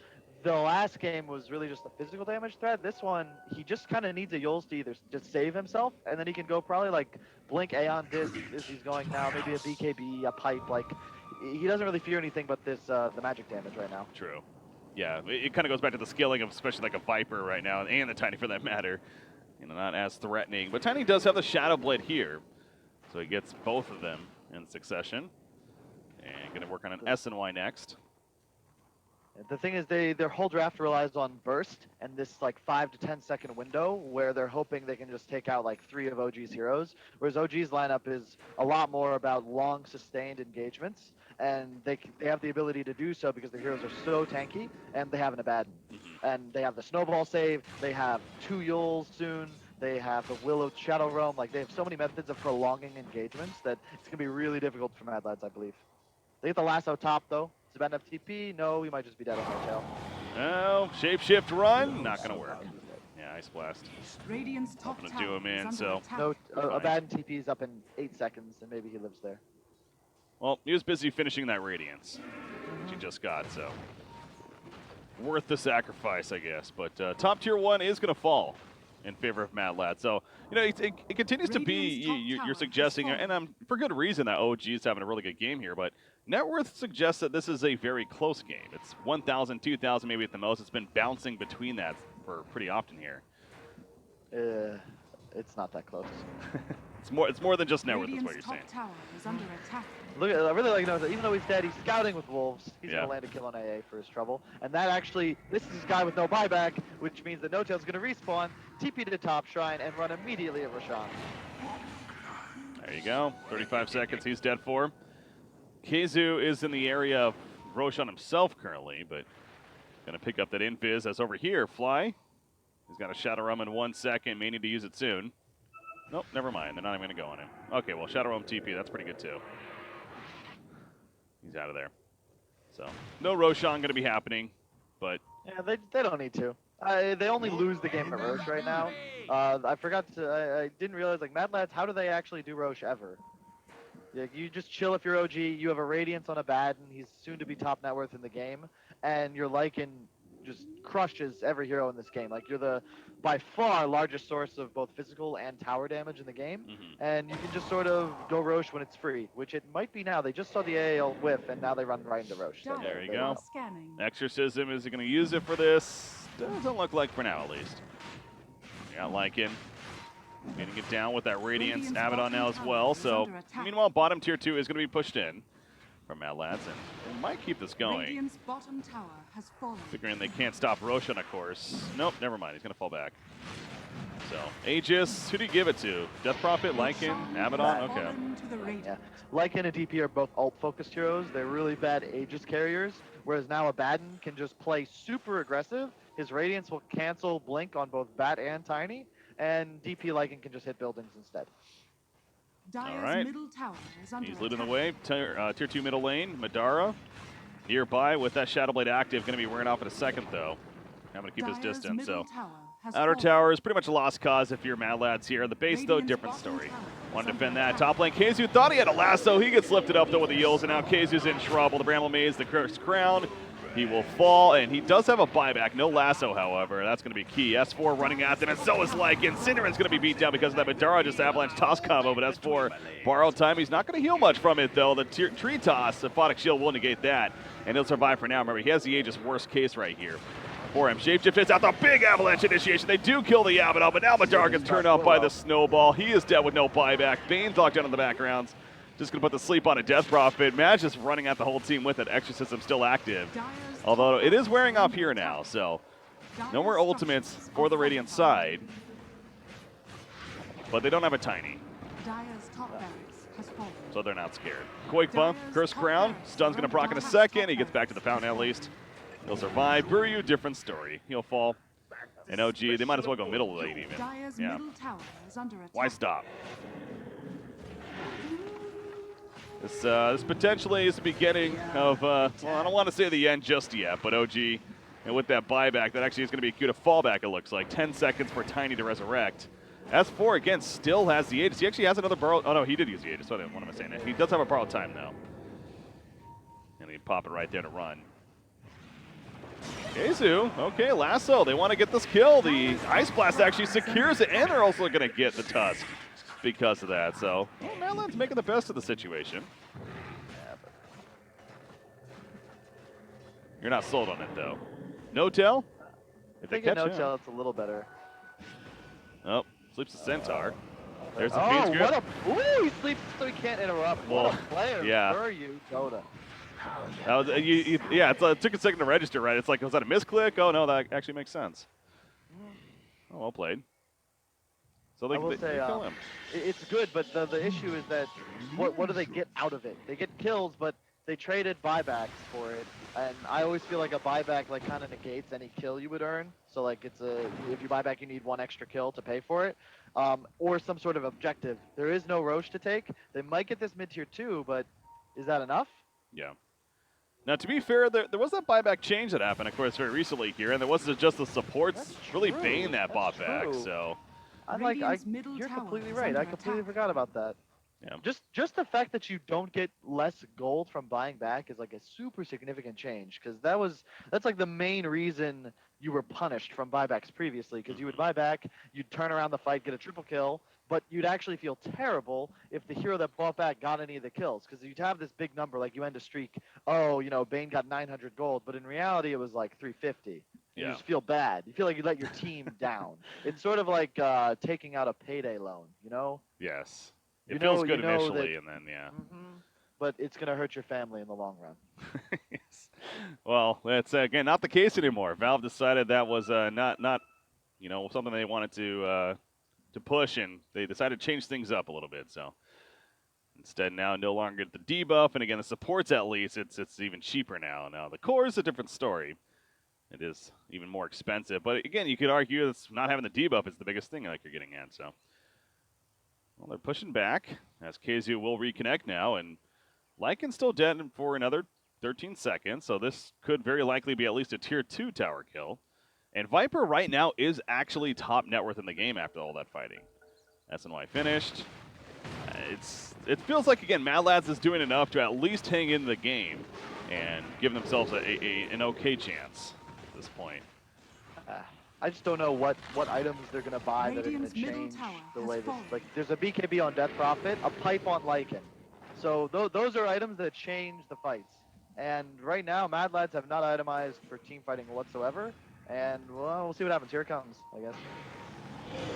the last game was really just a physical damage threat. This one, he just kind of needs a Yules to either just save himself, and then he can go probably like Blink Aeon Disc as he's going now, maybe a BKB, a pipe. Like, he doesn't really fear anything but this the magic damage right now. True. Yeah, it kind of goes back to the scaling of especially like a Viper right now, and the Tiny for that matter. You know, not as threatening. But Tiny does have the Shadow Blade here, so he gets both of them in succession. And going to work on an SNY next. The thing is, their whole draft relies on burst and this like 5 to 10 second window where they're hoping they can just take out like 3 of OG's heroes, whereas OG's lineup is a lot more about long sustained engagements, and they have the ability to do so because their heroes are so tanky and they have an Abaddon, and they have the snowball save, they have 2 Yules soon, they have the Willow Shadow Realm, like they have so many methods of prolonging engagements that it's gonna be really difficult for Mad Lads, I believe. They get the lasso top though. Is it enough TP? No, we might just be dead on our tail. Oh, shapeshift run, not gonna work. Yeah, Ice Blast. Radiant's top Hoping to tower do him in, is so- under attack. No, Abaddon TP is up in 8 seconds, and maybe he lives there. Well, he was busy finishing that Radiance, which he just got, so worth the sacrifice, I guess. But top tier 1 is going to fall in favor of Mad Lad. So, you know, it continues to be, you're suggesting, and for good reason, that OG is having a really good game here, but Net Worth suggests that this is a very close game. It's 1,000, 2,000 maybe at the most. It's been bouncing between that for pretty often here. It's not that close. It's more than just Net Worth, is what you're Radiant's saying. top tower is under attack. Look, I really like to know that even though he's dead, he's scouting with wolves. He's Yeah. gonna land a kill on AA for his trouble, and that actually, this is a guy with no buyback, which means that No Tail's gonna respawn, TP to the top shrine, and run immediately at Roshan. There you go. 35 seconds. He's dead for. Keizu is in the area of Roshan himself currently, but going to pick up that invis as over here. Fly. He's got a Shadow Realm in 1 second. May need to use it soon. Nope, never mind. They're not even going to go on him. Okay, well, Shadow Realm TP. That's pretty good, too. He's out of there. So, no Roshan going to be happening, but... Yeah, they don't need to. They only lose the game at Roche right now. I forgot to, I didn't realize, like, Mad Lads, how do they actually do Roche ever? Yeah, you just chill if you're OG, you have a Radiance on Abaddon, he's soon to be top net worth in the game, and your Lycan just crushes every hero in this game. Like, you're the, by far, largest source of both physical and tower damage in the game, and you can just sort of go Roche when it's free, which it might be now. They just saw the AAL whiff, and now they run right into Roche. So There you go. Scanning. Exorcism, is he going to use it for this? Doesn't look like for now, at least. We got Lycan. Getting it down with that Radiance Abaddon now as well. So, meanwhile, bottom tier 2 is going to be pushed in from Mad Lads, and we might keep this going. Radiant's bottom tower has fallen. Figuring they can't stop Roshan, of course. Nope, never mind. He's going to fall back. So, Aegis, who do you give it to? Death Prophet, Lycan, Abaddon? Okay. Yeah. Lycan and DP are both ult-focused heroes. They're really bad Aegis carriers, whereas now Abaddon can just play super aggressive. His Radiance will cancel Blink on both Bat and Tiny, and DP Lycan can just hit buildings instead. All right. Middle tower is under He's leading the attack. way. Tier 2 middle lane, Madara. Nearby with that Shadow Blade active. Going to be wearing off in a second, though. Having to keep his Dire's distance, middle so... tower has Outer fallen. tower is pretty much a lost cause if you're Mad Lads here. The base, though, Radiant's different bottom story. tower Want is to defend under that. attack. Top lane, Keizu thought he had a lasso. He gets lifted up, though, with the Yules, and now Keizu's in trouble. The Bramble Maze, the Cursed Crown. He will fall, and he does have a buyback. No lasso, however. That's going to be key. S4 running at them, and so is Lycan. Cinderin's going to be beat down because of that Madara just avalanche toss combo, but S4 borrowed time. He's not going to heal much from it, though. The tree toss, Aphotic Shield will negate that, and he'll survive for now. Remember, he has the Aegis worst case right here for him. Shapeshift hits out the big avalanche initiation. They do kill the Abaddon, but now Madara gets turned out by the snowball. He is dead with no buyback. Bane's locked down in the backgrounds. Just going to put the sleep on a Death Prophet. Mad's just running at the whole team with it. Exorcism still active. Although it is wearing off here now, so no more ultimates for the Radiant side. But they don't have a Tiny, Dire's top barracks has fallen. so they're not scared. Quake Bump, Curse Crown. Stun's going to proc in a second. He gets back to the fountain at least. He'll survive. Buryu, different story. He'll fall. And OG, they might as well go middle lane even. Dire's Yeah. middle tower is under attack. Why stop? This potentially is the beginning of, well, I don't want to say the end just yet, but OG, and with that buyback, that actually is going to be a cue to fallback, it looks like. 10 seconds for Tiny to resurrect. S4, again, still has the Aegis. He actually has another borrow. Oh, no, he did use the Aegis. What am I saying? He does have a borrowed time, though. And he'd pop it right there to run. Keizu, okay, lasso. They want to get this kill. The Ice Blast actually secures it, and they're also going to get the Tusk because of that. So, well, Madlad's making the best of the situation. You're not sold on it, though. No tell? If they catch No him. Tail, it's a little better. Oh, sleeps the Centaur. There's the Oh, Phoenix Grip. what a... Ooh, he sleeps so he can't interrupt. Well, What a player. yeah. Buryu, Dota. That was, yeah, it took a second to register, right? It's like, was that a misclick? Oh, no, that actually makes sense. Oh, well played. So I will say, kill him. it's good, but the issue is that what do they get out of it? They get kills, but they traded buybacks for it, and I always feel like a buyback like kind of negates any kill you would earn. So like if you buy back, you need one extra kill to pay for it, or some sort of objective. There is no Roche to take. They might get this mid tier 2, but is that enough? Yeah. Now, to be fair, there was that buyback change that happened, of course, very recently here, and there wasn't just the supports really banging that bot back. So, You're completely right. I completely forgot about that. yeah. Just the fact that you don't get less gold from buying back is like a super significant change, because that's like the main reason you were punished from buybacks previously, because you would buy back, you'd turn around the fight, get a triple kill, but you'd actually feel terrible if the hero that bought back got any of the kills, because you'd have this big number, like you end a streak, oh, you know, Bane got 900 gold, but in reality it was like 350. You just feel bad. You feel like you let your team down. It's sort of like taking out a payday loan, you know? Yes. It feels good initially, that, and then, yeah. But it's going to hurt your family in the long run. Yes. Well, that's, again, not the case anymore. Valve decided that was not you know, something they wanted to push, and they decided to change things up a little bit. So instead now no longer get the debuff, and again, the supports at least, it's even cheaper now. Now, the core is a different story. It is even more expensive. But again, you could argue that not having the debuff is the biggest thing like you're getting at. So, well, they're pushing back as KZU will reconnect now. And Lycan's still dead for another 13 seconds. So this could very likely be at least a tier 2 tower kill. And Viper right now is actually top net worth in the game after all that fighting. SNY finished. It feels like, again, Madlads is doing enough to at least hang in the game and give themselves an okay chance. This point. I just don't know what items they're going to buy that are going to change the way this. Like, there's a BKB on Death Prophet, a pipe on Lycan. So those are items that change the fights. And right now, Madlads have not itemized for team fighting whatsoever. And, well, we'll see what happens. Here it comes, I guess.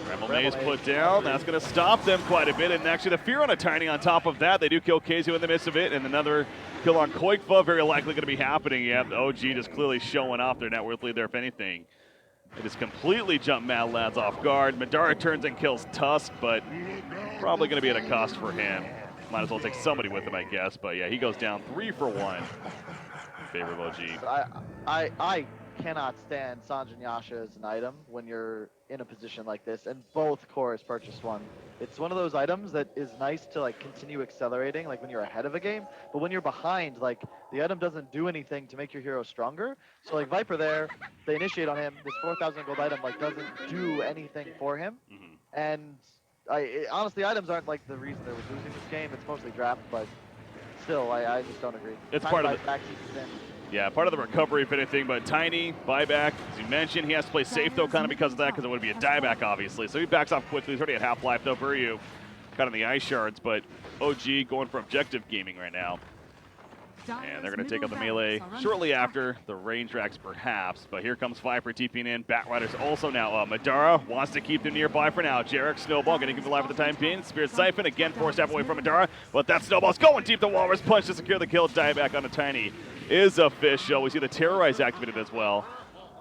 Rebel Maze put down. That's going to stop them quite a bit. And actually, the fear on a Tiny on top of that. They do kill KZU in the midst of it. And another kill on Koikva, very likely going to be happening. Yeah, the OG just clearly showing off their net worth lead there, if anything. It has completely jumped Madlads off guard. Madara turns and kills Tusk, but probably going to be at a cost for him. Might as well take somebody with him, I guess. But yeah, he goes down 3 for 1 in favor of OG. I cannot stand Sanjin Yasha as an item when you're in a position like this, and both cores purchased one. It's one of those items that is nice to like continue accelerating, like when you're ahead of a game, but when you're behind, like the item doesn't do anything to make your hero stronger. So like Viper there, they initiate on him, this 4,000 gold item like doesn't do anything for him. And honestly, items aren't like the reason they were losing this game. It's mostly draft, but still, I just don't agree. It's part of the yeah, part of the recovery, if anything, but Tiny, buyback, as you mentioned, he has to play safe, though, kind of because of that, because it would be a dieback, obviously. So he backs off quickly. He's already at half-life, though, Buryu kind of the ice shards, but OG going for objective gaming right now. And they're going to take out the melee shortly after, the range racks perhaps, but here comes Viper TPing in. Batrider's also now up. Madara wants to keep them nearby for now. Jarek, Snowball going to keep them alive for the time being. Spirit Siphon again, 4 step away from Madara, but that Snowball's going deep. The Walrus punch to secure the kill. Dieback on a Tiny is official. We see the Terrorize activated as well.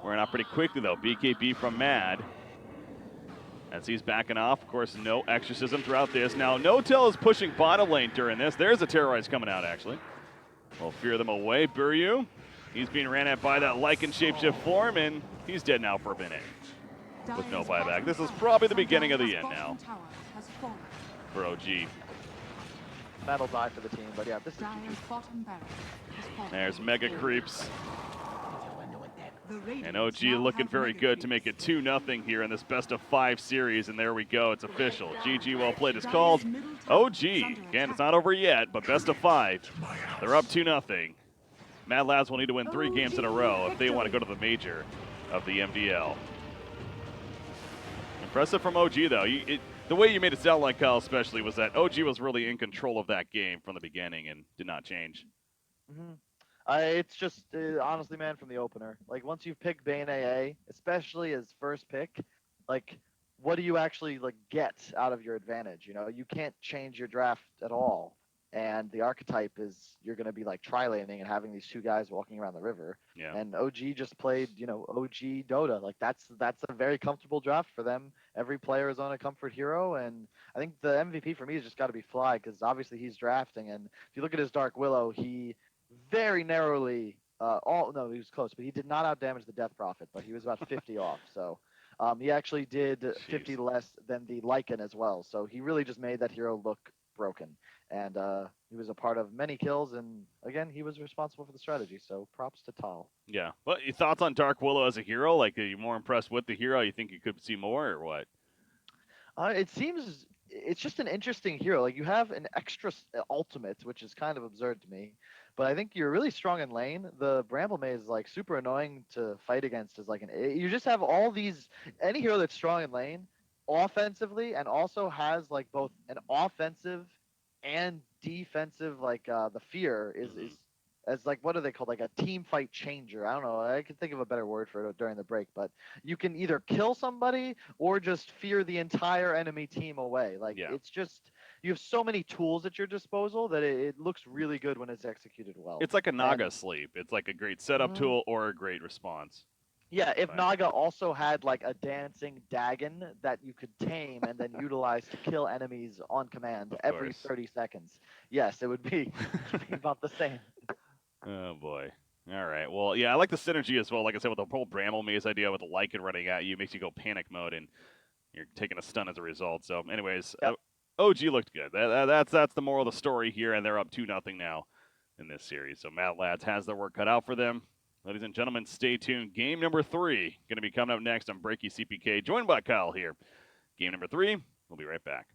Wearing out pretty quickly though. BKB from Mad. As he's backing off, of course, no exorcism throughout this. Now, No-Tail is pushing bottom lane during this. There's a Terrorize coming out, actually. We'll fear them away. Buryu, he's being ran at by that Lycan shapeshift form, and he's dead now for a minute with no buyback. This is probably the beginning of the end now for OG. That'll die for the team, but yeah, this is There's Mega Creeps. And OG looking very good to make it 2-0 here in this best-of-5 series, and there we go. It's official. GG, well played is called. OG, again, it's not over yet, but best-of-5. They're up 2-0. Madlads will need to win 3 games in a row if they want to go to the major of the MDL. Impressive from OG, though. The way you made it sound like, Kyle, especially, was that OG was really in control of that game from the beginning and did not change. It's just, honestly, man, from the opener. Like, once you've picked Bane AA, especially as first pick, like, what do you actually, like, get out of your advantage? You know, you can't change your draft at all. and the archetype is you're going to be like tri-laning and having these two guys walking around the river. Yeah. And OG just played, OG Dota. Like that's a very comfortable draft for them. Every player is on a comfort hero, and I think the MVP for me has just got to be Fly because obviously he's drafting. And if you look at his Dark Willow, he very narrowly, no, he was close, but he did not outdamage the Death Prophet, but he was about 50 off. So he actually did 50 Jeez. less than the Lycan as well. So he really just made that hero look broken. And he was a part of many kills, and again, he was responsible for the strategy. So props to Tal. Yeah. But your thoughts on Dark Willow as a hero? Like, are you more impressed with the hero? You think you could see more, or what? It seems it's just an interesting hero. Like you have an extra ultimate, which is kind of absurd to me. But I think you're really strong in lane. The Bramble Maze is like super annoying to fight against. Is like you just have all these any hero that's strong in lane, offensively, and also has like both an offensive and defensive. Like the fear is as like what are they called? Like a team fight changer. I don't know. I can think of a better word for it during the break, but you can either kill somebody or just fear the entire enemy team away. Like Yeah. it's just you have so many tools at your disposal that it looks really good when it's executed well. It's like a Naga And sleep. It's like a great setup Mhm. tool or a great response. Yeah, if Right. Naga also had like a dancing Dagon that you could tame and then utilize to kill enemies on command Of every course. 30 seconds, yes, it would be, about the same. Oh boy. All right. Well, yeah, I like the synergy as well. Like I said, with the whole Bramble Maze idea with the Lycan running at you, makes you go panic mode, and you're taking a stun as a result. So, anyways, Yep. OG looked good. That's the moral of the story here, and they're up 2-0 now in this series. So, Madlads has their work cut out for them. Ladies and gentlemen, stay tuned. Game number 3 going to be coming up next on Breaky CPK, joined by Kyle here. Game number 3. We'll be right back.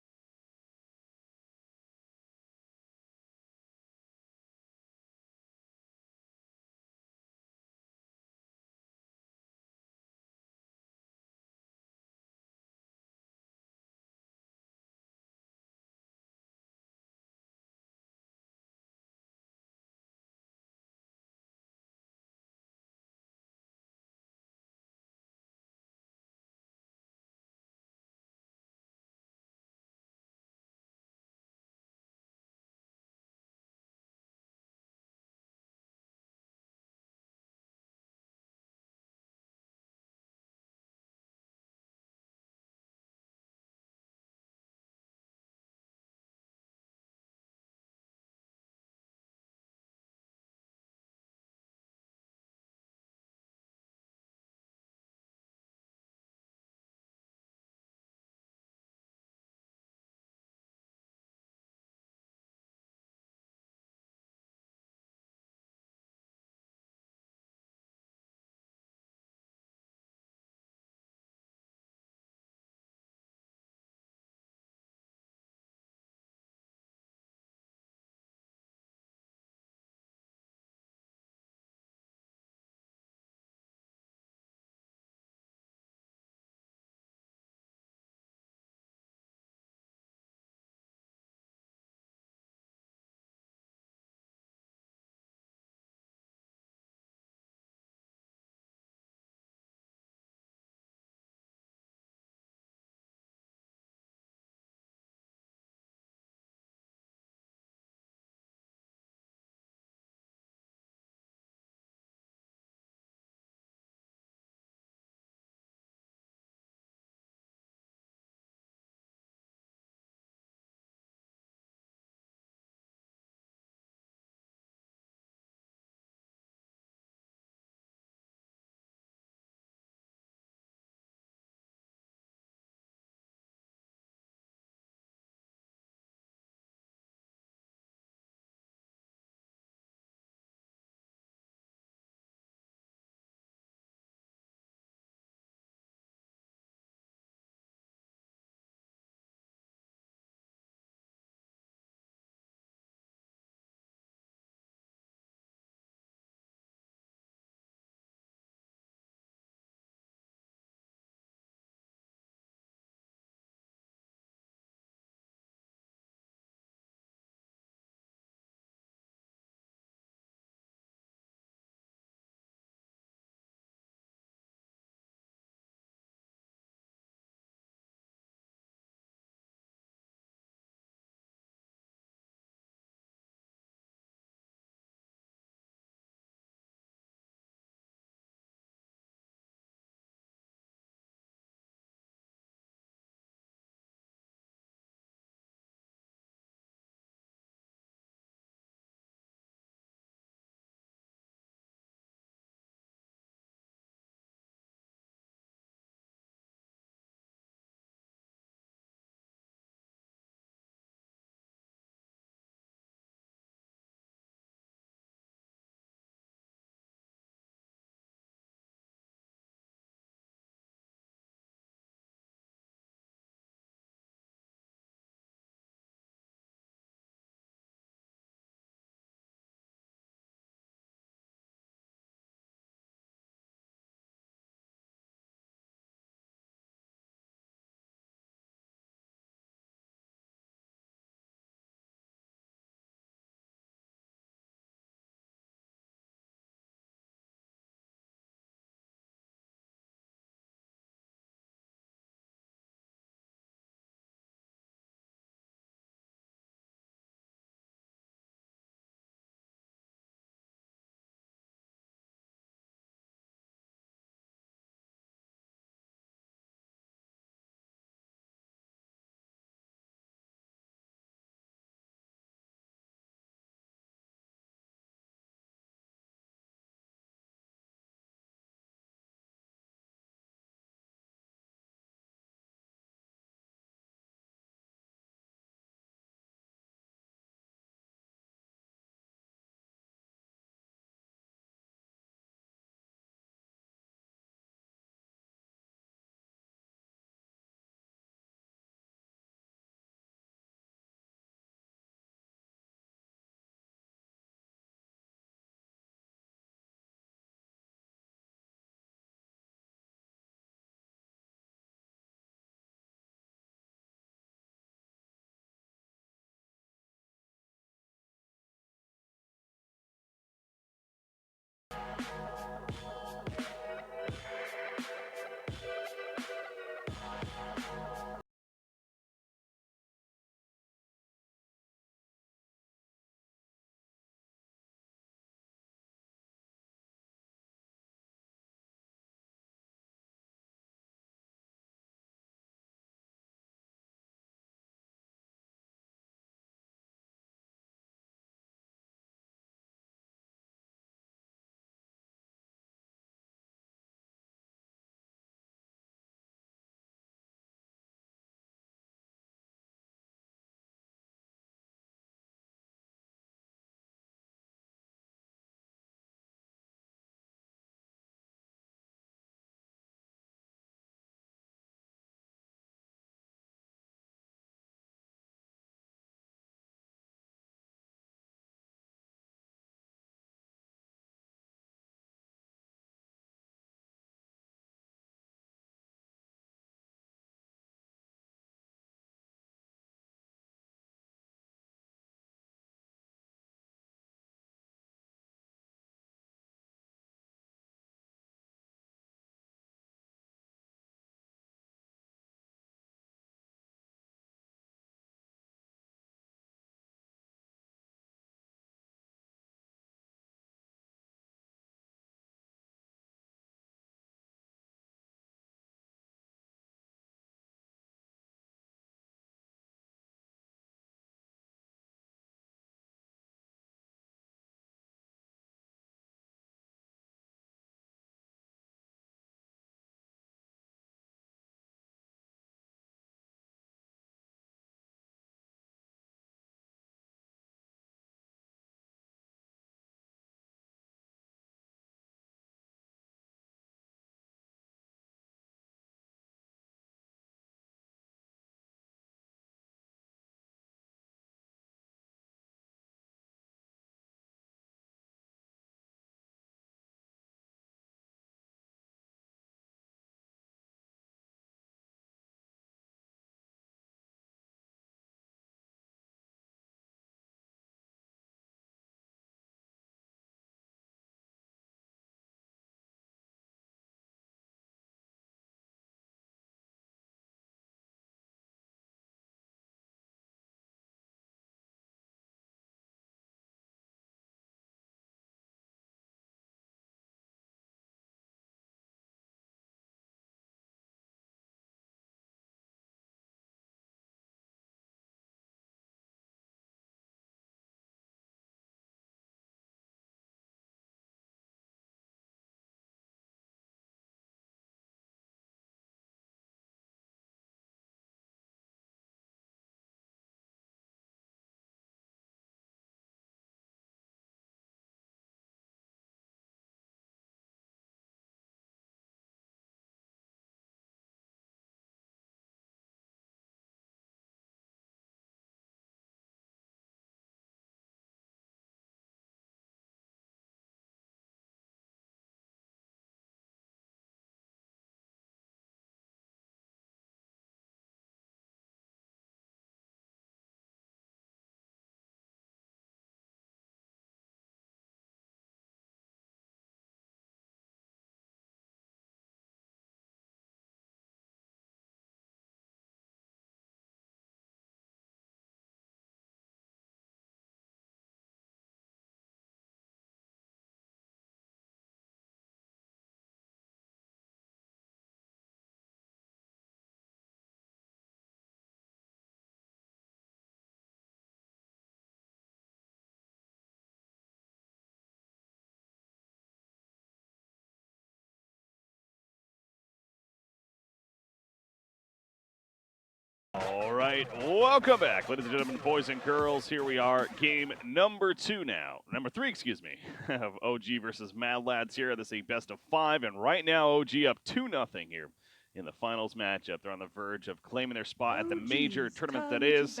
All right, welcome back, ladies and gentlemen, boys and girls. Here we are, game number 2 now. Number 3, excuse me, of OG versus Madlads here. This is a best of 5, and right now OG up 2-0 here in the finals matchup. They're on the verge of claiming their spot at the major tournament that is.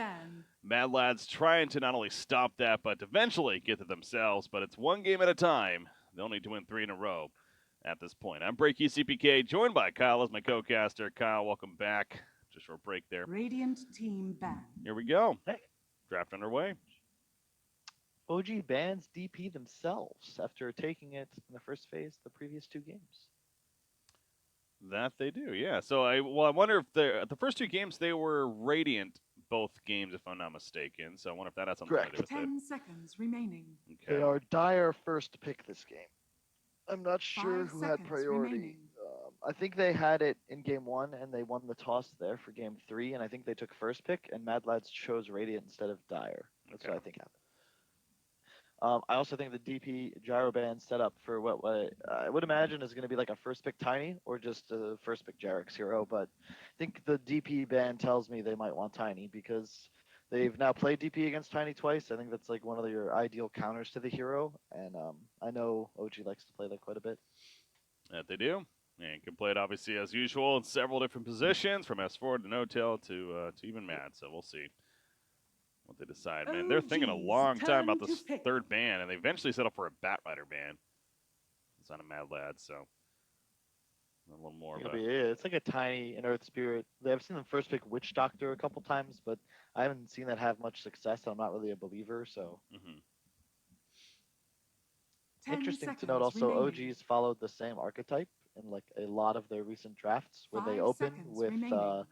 Madlads trying to not only stop that, but eventually get to themselves, but it's one game at a time. They'll need to win 3 in a row at this point. I'm Breaky CPK, joined by Kyle as my co-caster. Kyle, welcome back. Just a short break there. Radiant team ban. Here we go. Hey. Draft underway. OG bans DP themselves after taking it in the first phase the previous 2 games. That they do, yeah. So I wonder if the first 2 games they were Radiant both games, if I'm not mistaken. So I wonder if that has something to do with 10 seconds remaining. Okay. They are dire first pick this game. I'm not sure 5 who had seconds priority. remaining. I think they had it in game 1 and they won the toss there for game 3, and I think they took first pick and Madlads chose Radiant instead of Dire. That's what I think happened. I also think the DP gyro ban set up for what I would imagine is going to be like a first pick Tiny or just a first pick Jarek's hero, but I think the DP ban tells me they might want Tiny because they've now played DP against Tiny twice. I think that's like one of your ideal counters to the hero, and I know OG likes to play that quite a bit. That they do. And can play it obviously as usual in several different positions, from S4 to No-Tail to even Mad. So we'll see what they decide. Man, they're thinking a long time about this third ban, and they eventually settled for a Batrider ban. It's on a Madlad, so a little more. It's like a Tiny and Earth Spirit. I've seen them first pick Witch Doctor a couple times, but I haven't seen that have much success. I'm not really a believer, so. Interesting to note also, remaining. OGs followed the same archetype in like a lot of their recent drafts, where they open with the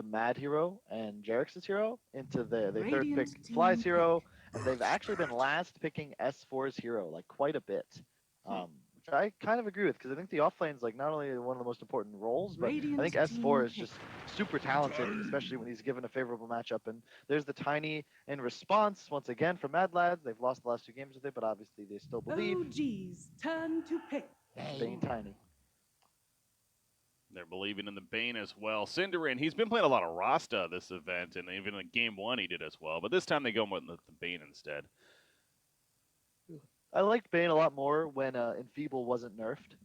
Mad hero and Jarek's hero into the third pick Fly's hero, and they've actually been last picking S4's hero like quite a bit, which I kind of agree with, because I think the offlane's like not only one of the most important roles, but I think S4 is just super talented, especially when he's given a favorable matchup. And there's the Tiny in response once again from Madlads. They've lost the last 2 games with it, but obviously they still believe. OG's turn to pick. Bane Tiny. They're believing in the Bane as well. Cinderin, he's been playing a lot of Rasta this event, and even in game 1 he did as well. But this time they go with the Bane instead. I liked Bane a lot more when Enfeeble wasn't nerfed.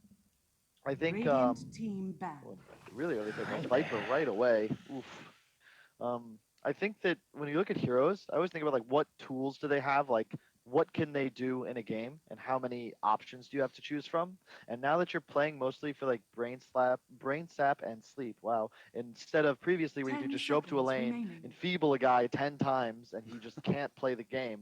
I think team back. Really early pick Viper right away. Oof. I think that when you look at heroes, I always think about like what tools do they have, like what can they do in a game, and how many options do you have to choose from. And now that you're playing mostly for like brain sap, and sleep, wow, instead of previously where you could just show up to a lane, enfeeble a guy 10 times, and he just can't play the game.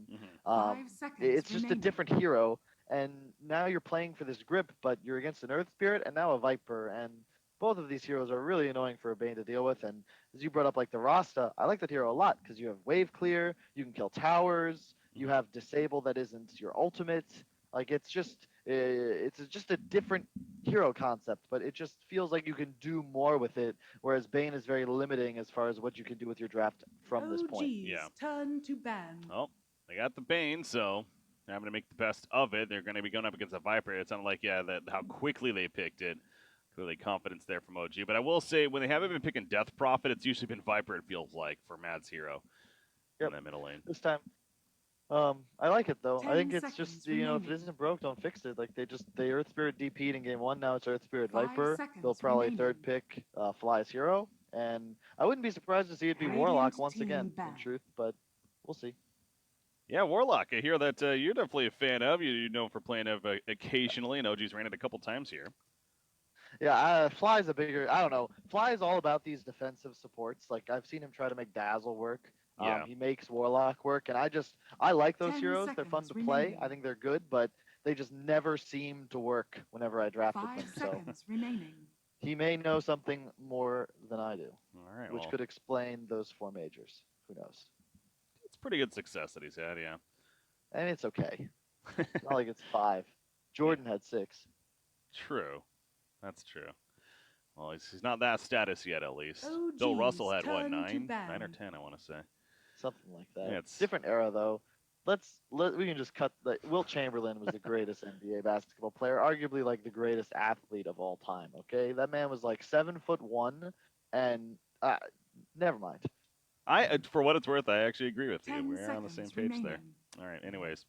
It's just a different hero, and now you're playing for this grip, but you're against an Earth Spirit and now a Viper, and both of these heroes are really annoying for a Bane to deal with. And as you brought up, like the Rasta, I like that hero a lot because you have wave clear, you can kill towers, you have disable that isn't your ultimate. Like it's just a different hero concept, but it just feels like you can do more with it. Whereas Bane is very limiting as far as what you can do with your draft from this point. Yeah. Turn to ban. Oh, they got the Bane, so they're having to make the best of it. They're going to be going up against a Viper. It sounded like how quickly they picked it. Clearly confidence there from OG. But I will say, when they haven't been picking Death Prophet, it's usually been Viper, it feels like, for Mad's hero in that middle lane. This time. I like it, though. I think it's just, if it isn't broke, don't fix it. Like, they Earth Spirit DP'd in game 1, now it's Earth Spirit Viper. They'll probably third pick Fly's hero. And I wouldn't be surprised to see it be Warlock once again, in truth, but we'll see. Yeah, Warlock, I hear that you're definitely a fan of. You know for playing of occasionally, and OG's ran it a couple times here. Yeah, Fly's a bigger, I don't know. Fly is all about these defensive supports. Like, I've seen him try to make Dazzle work. He makes Warlock work, and I like those heroes. They're fun to play. I think they're good, but they just never seem to work whenever I drafted them. So he may know something more than I do, which could explain those 4 majors. Who knows? It's pretty good success that he's had, yeah. And it's okay. It's not like it's 5. Jordan had 6. True. That's true. Well, he's not that status yet, at least. Bill Russell had, what, 9? 9 or 10, I want to say. Something like that. Yeah, it's different era, though. We can just cut Wilt Chamberlain was the greatest NBA basketball player, arguably like the greatest athlete of all time. Okay, that man was like 7'1", and never mind. For what it's worth, I actually agree with you. 10 We're on the same seconds page there. remaining. All right. Anyways,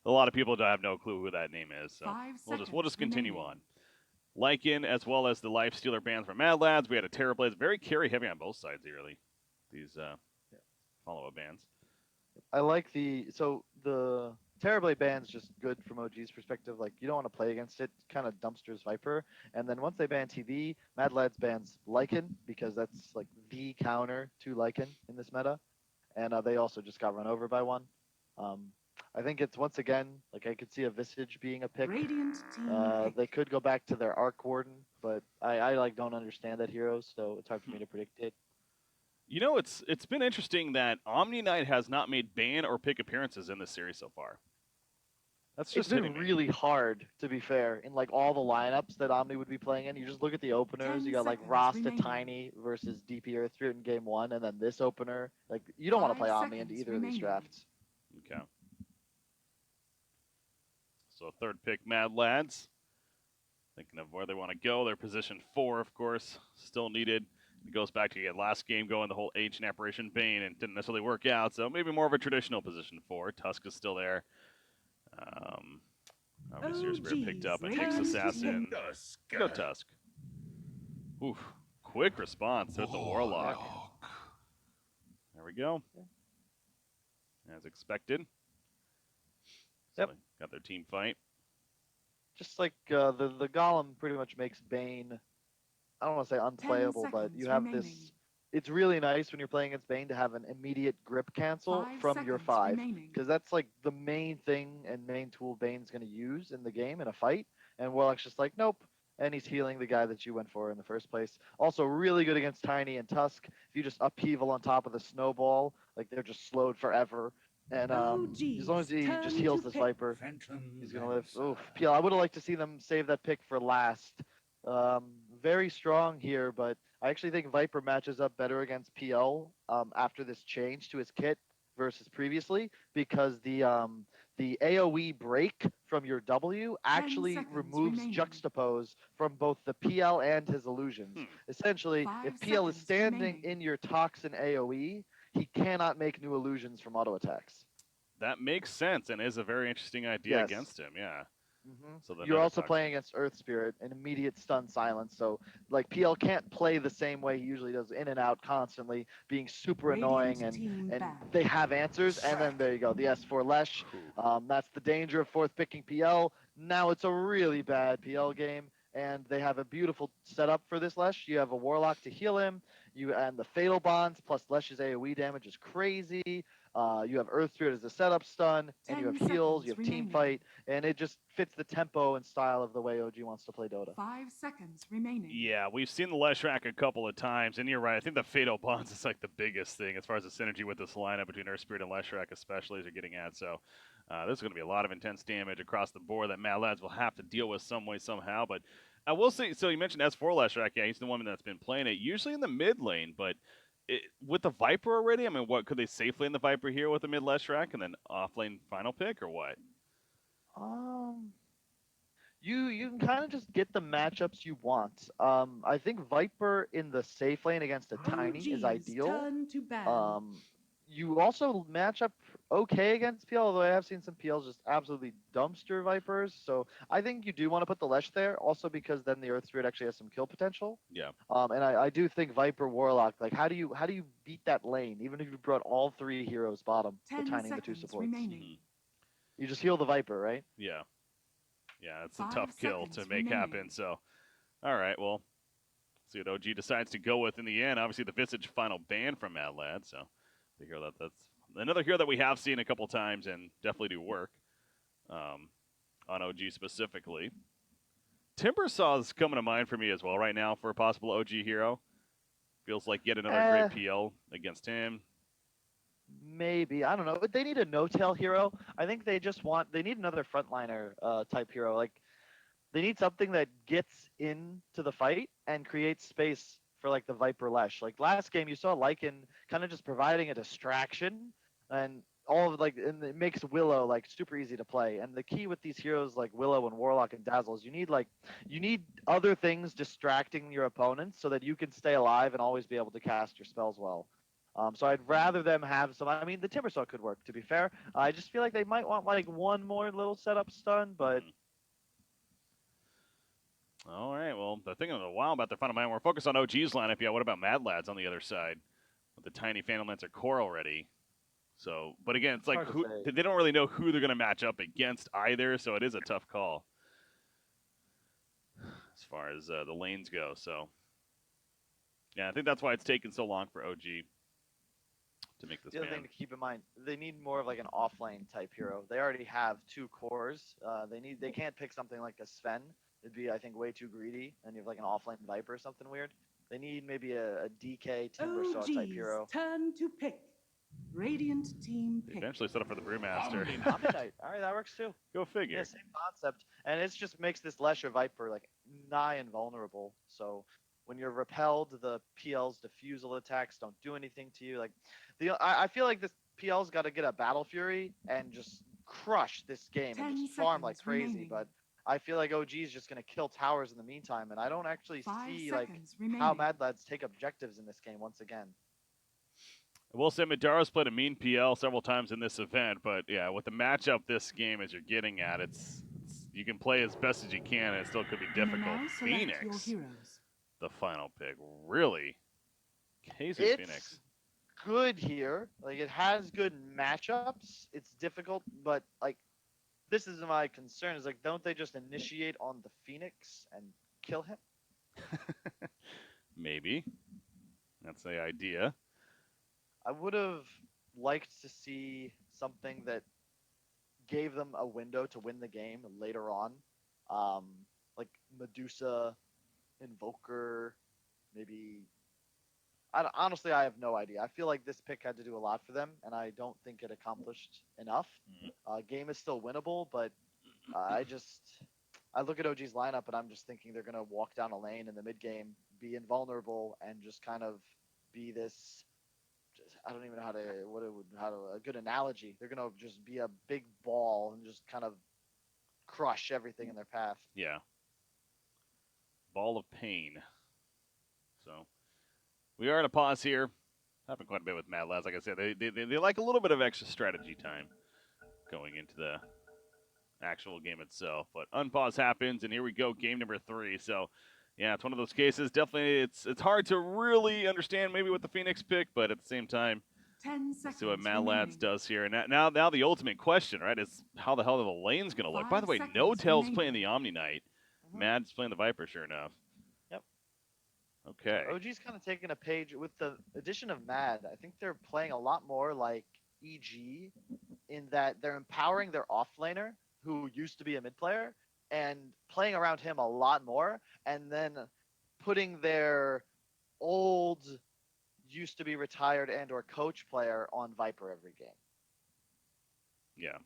a lot of people don't have no clue who that name is, so 5 we'll seconds just continue remaining. on. Lycan, as well as the Life Stealer bans from Madlads. We had a Terrorblade, very carry heavy on both sides early. These follow-up bans. I like the Terrorblade ban's just good from OG's perspective. Like you don't want to play against it, kind of dumpsters Viper. And then once they ban TV, Mad Lads bans Lycan because that's like the counter to Lycan in this meta. And they also just got run over by one. Um, I think it's once again like I could see a Visage being a pick. Radiant team pick. They could go back to their Arc Warden, but I like don't understand that hero, so it's hard for me to predict it. You know, it's been interesting that Omni Knight has not made ban or pick appearances in this series so far. That's It's just been really hard, to be fair, in like all the lineups that Omni would be playing in. You just look at the openers. 10 You got like seconds Rasta remaining. Tiny versus DP Earth Spirit in game one, and then this opener. Like you don't want to 5 play Omni into seconds either of these remaining. drafts. Okay. So third pick, Mad Lads. Thinking of where they want to go. They're position 4, of course, still needed. It goes back to the last game going the whole Ancient Apparition Bane and didn't necessarily work out, so maybe more of a traditional position 4. Tusk is still there. Obviously, your Spirit picked up and takes Assassin. Go Tusk. Oof. Quick response with the Warlock. There we go. As expected. So Yep. got their team fight. Just like the Golem pretty much makes Bane, I don't want to say unplayable, but you have remaining. this. It's really nice when you're playing against Bane to have an immediate grip cancel 5 from your seconds 5, remaining. because that's like the main thing and main tool Bane's going to use in the game in a fight. And Warlock's just like, nope. And he's healing the guy that you went for in the first place. Also, really good against Tiny and Tusk. If you just upheaval on top of the snowball, like they're just slowed forever. And as long as he just heals this Viper, he's going to live. Oof, PL, I would have liked to see them save that pick for last. Very strong here, but I actually think Viper matches up better against PL after this change to his kit versus previously, because the AoE break from your W actually removes juxtapose from both the PL and his illusions. Essentially, if PL is standing in your toxin AoE, he cannot make new illusions from auto attacks. That makes sense and is a very interesting idea against him, yeah. Mm-hmm. So you're also playing against Earth Spirit, an immediate stun silence. So, like, PL can't play the same way he usually does, in and out constantly, being super annoying, and they have answers. And then there you go, the S4 Lesh. That's the danger of fourth picking PL. Now it's a really bad PL game, and they have a beautiful setup for this Lesh. You have a Warlock to heal him. And the Fatal Bonds plus Lesh's AoE damage is crazy. You have Earth Spirit as a setup stun, and you have heals, you have team fight, and it just fits the tempo and style of the way OG wants to play Dota. 5 seconds remaining. Yeah, we've seen the Leshrac a couple of times, and you're right. I think the Fatal Bonds is like the biggest thing as far as the synergy with this lineup between Earth Spirit and Leshrac, especially as you're getting at. So there's going to be a lot of intense damage across the board that Mad Lads will have to deal with some way, somehow. But I will say, so you mentioned S4 Leshrac. Yeah, he's the one that's been playing it, usually in the mid lane, but with the Viper already, I mean, what could they safely in the Viper here with a mid Leshrac and then off lane final pick, or what? You can kind of just get the matchups you want. I think Viper in the safe lane against a Tiny is ideal. You also match up okay against PL, although I have seen some PLs just absolutely dumpster Vipers. So I think you do want to put the Lesh there, also because then the Earth Spirit actually has some kill potential. Yeah. And I do think Viper Warlock, like how do you beat that lane, even if you brought all 3 heroes bottom, the Tiny and the 2 supports? You just heal the Viper, right? Yeah. Yeah, it's a tough kill to make happen. So, all right, well, see what OG decides to go with in the end. Obviously, the Visage final ban from Mad Lad, so the hero that's another hero that we have seen a couple times and definitely do work on OG specifically. Timbersaw is coming to mind for me as well right now for a possible OG hero. Feels like yet another great PL against him. Maybe, I don't know. They need a no-tail hero. I think they need another frontliner type hero. Like, they need something that gets into the fight and creates space for like the Viper Lesh. Like last game, you saw Lycan kind of just providing a distraction, and and it makes Willow like super easy to play. And the key with these heroes like Willow and Warlock and Dazzle is you need other things distracting your opponents so that you can stay alive and always be able to cast your spells well. So I'd rather them have some. I mean, the Timbersaw could work. To be fair, I just feel like they might want like one more little setup stun, but. All right, well, they're thinking a while about their final man. We're focused on OG's lineup. Yeah, what about Madlads on the other side? With the tiny Phantom Lancer core already. So, but again, it's like they don't really know who they're going to match up against either, so it is a tough call as far as the lanes go. So, yeah, I think that's why it's taken so long for OG to make this. The other thing to keep in mind, they need more of like an off-lane type hero. They already have 2 cores. They can't pick something like a Sven. It'd be, I think, way too greedy, and you have like an off-lane Viper or something weird. They need maybe a DK Timbersaw type hero. Turn to pick. Radiant team pick. Eventually set up for the Brewmaster. Omni-Knight. All right, that works too. Go figure. Yeah, same concept, and it just makes this Lesher Viper like nigh invulnerable. So when you're repelled, the PL's diffusal attacks don't do anything to you. Like I feel like this PL's got to get a Battle Fury and just crush this game and just farm like crazy. Remaining. But I feel like OG is just gonna kill towers in the meantime, and I don't actually see like remaining. how Madlads take objectives in this game once again. I will say Madaro's played a mean PL several times in this event, but yeah, with the matchup this game as you're getting at, it's you can play as best as you can, and it still could be difficult. Phoenix, the final pick, really? Jesus, Phoenix. Good here. Like, it has good matchups. It's difficult, but like, this is my concern. Is like, don't they just initiate on the Phoenix and kill him? Maybe. That's the idea. I would have liked to see something that gave them a window to win the game later on. Like Medusa, Invoker, maybe. Honestly, I have no idea. I feel like this pick had to do a lot for them, and I don't think it accomplished enough. Game is still winnable, but I look at OG's lineup, and I'm just thinking they're going to walk down a lane in the mid game, be invulnerable, and just kind of be this. I don't even know a good analogy. They're going to just be a big ball and just kind of crush everything in their path. Yeah. Ball of pain. So we are at a pause here. Happened quite a bit with Madlads. Like I said, they like a little bit of extra strategy time going into the actual game itself. But unpause happens, and here we go, game number 3. So, yeah, it's one of those cases. Definitely, it's hard to really understand maybe what the Phoenix pick, but at the same time, 10 seconds see what Madlads does here. And now the ultimate question, right, is how the hell are the lanes going to look? By the way, No Tail's playing the Omni Knight. Mad's playing the Viper, sure enough. Yep. Okay. OG's kind of taking a page with the addition of Mad. I think they're playing a lot more like EG in that they're empowering their offlaner, who used to be a mid player, and playing around him a lot more, and then putting their old, used to be retired and or coach player on Viper every game. Yeah.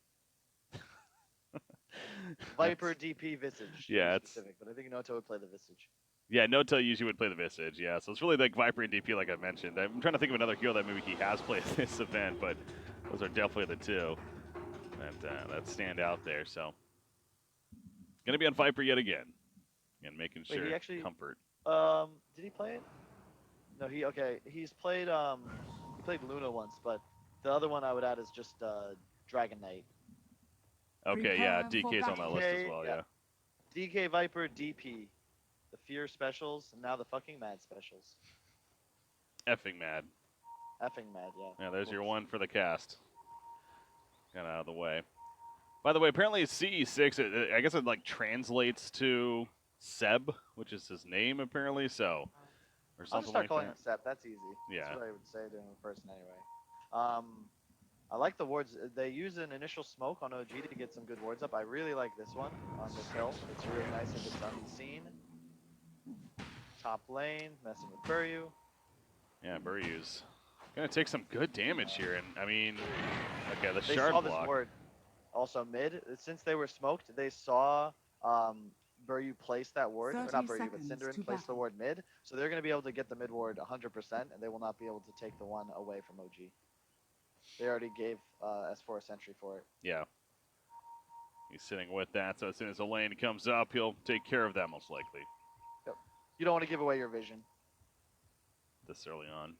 Viper, DP, Visage. Yeah, it's specific, but I think Noto would play the Visage. Yeah, No Tail usually would play the Visage, yeah. So it's really like Viper and DP, like I mentioned. I'm trying to think of another hero that maybe he has played this event, but those are definitely the two that stand out there. So, going to be on Viper yet again. And making sure he actually, comfort. Did he play it? No, he's played, he played Luna once, but the other one I would add is just Dragon Knight. Okay, yeah, DK's on that list as well, yeah. DK, Viper, DP. The Fear specials, and now the fucking Mad specials. Effing Mad. Effing Mad, yeah. Yeah, there's your one for the cast. Got out of the way. By the way, apparently CE6, I guess it like translates to Seb, which is his name apparently, so. Or something I'll just start like calling that. him Seb, that's easy. Yeah. That's what I would say to him in person anyway. I like the wards. They use an initial smoke on OG to get some good wards up. I really like this one on this hill. It's really nice if it's unseen. Top lane, messing with Buryu. Yeah, Buryu's gonna take some good damage here, and I mean, okay, the They shard saw block. this ward. Also mid, since they were smoked, they saw Buryu place that ward. Or not Buryu, but Cinderin place the ward mid. So they're gonna be able to get the mid ward 100%, and they will not be able to take the one away from OG. They already gave S4 a sentry for it. Yeah. He's sitting with that, so as soon as the lane comes up, he'll take care of that most likely. Yep. You don't want to give away your vision. This early on.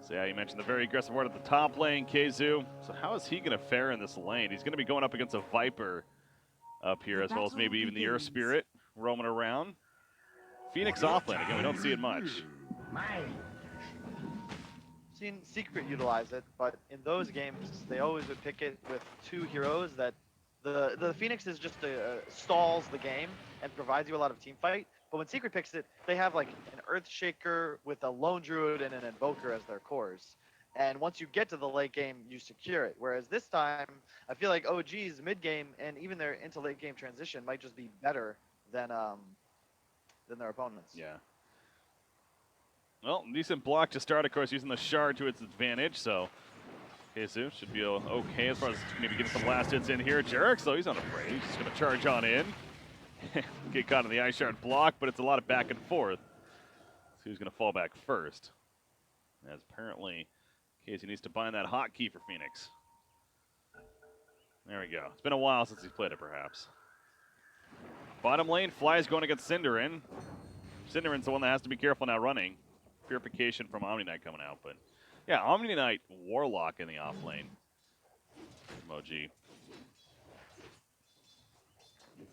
So yeah, you mentioned the very aggressive ward at the top lane, Keizu. So how is he going to fare in this lane? He's going to be going up against a Viper up here, as well as maybe even the Earth Spirit roaming around. Phoenix off lane, again, we don't see it much. Seen Secret utilize it, but in those games, they always would pick it with two heroes that the Phoenix is just stalls the game and provides you a lot of team fight. But when Secret picks it, they have like an Earthshaker with a Lone Druid and an Invoker as their cores. And once you get to the late game, you secure it. Whereas this time, I feel like OG's mid game and even their into late game transition might just be better than their opponents. Yeah. Well, decent block to start, of course, using the shard to its advantage, so Keizu should be okay as far as maybe getting some last hits in here. Jerax, though, he's unafraid. He's just going to charge on in. Get caught in the ice shard block, but it's a lot of back and forth. So who's going to fall back first? As apparently Keizu needs to bind that hotkey for Phoenix. There we go. It's been a while since he's played it, perhaps. Bottom lane, Fly's going against Cinderin. Cinderin's the one that has to be careful now running. Purification from Omni Knight coming out, but yeah, Omni Knight Warlock in the off lane. Emoji.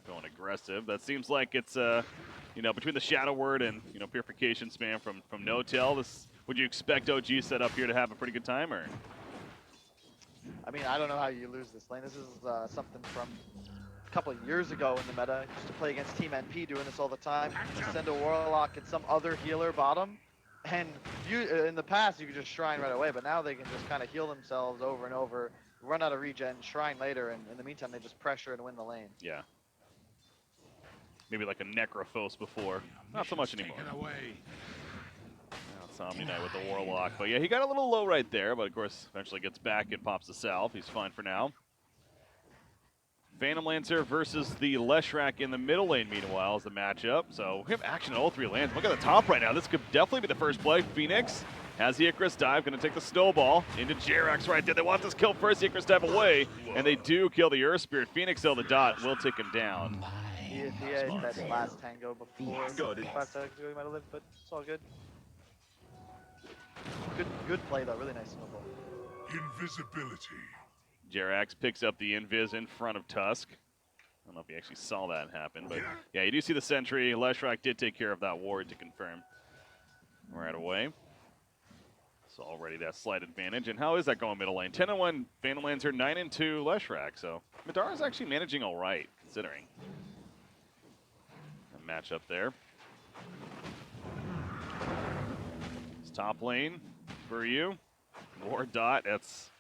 Going aggressive. That seems like it's between the Shadow Word and Purification spam from No-Tail. This, would you expect OG set up here to have a pretty good time, or? I mean, I don't know how you lose this lane. This is something from a couple of years ago in the meta. Used to play against Team NP doing this all the time. Send a Warlock and some other healer bottom. And in the past, you could just Shrine right away, but now they can just kind of heal themselves over and over, run out of regen, Shrine later, and in the meantime, they just pressure and win the lane. Yeah. Maybe like a Necrophos before. Not so much anymore. Now it's Omni Knight with the Warlock. But yeah, he got a little low right there, but of course, eventually gets back and pops the salve. He's fine for now. Phantom Lancer versus the Leshrac in the middle lane, meanwhile, is the matchup. So we have action at all three lanes. Look at the top right now. This could definitely be the first play. Phoenix has the Icarus dive, going to take the snowball into Jerax right there. They want this kill first, the Icarus dive away, and they do kill the Earth Spirit. Phoenix, though, the dot will take him down. If he had that last tango before 5 seconds ago, he might have lived, but it's all good. Good play, though. Really nice snowball. Invisibility. Jerax picks up the invis in front of Tusk. I don't know if you actually saw that happen, but yeah, you do see the sentry. Leshrac did take care of that ward to confirm right away. So already that slight advantage. And how is that going middle lane? 10-1 Phantom Lancer, 9-2 Leshrac. So Madara's actually managing all right, considering the matchup there. It's top lane for you. More dot. It's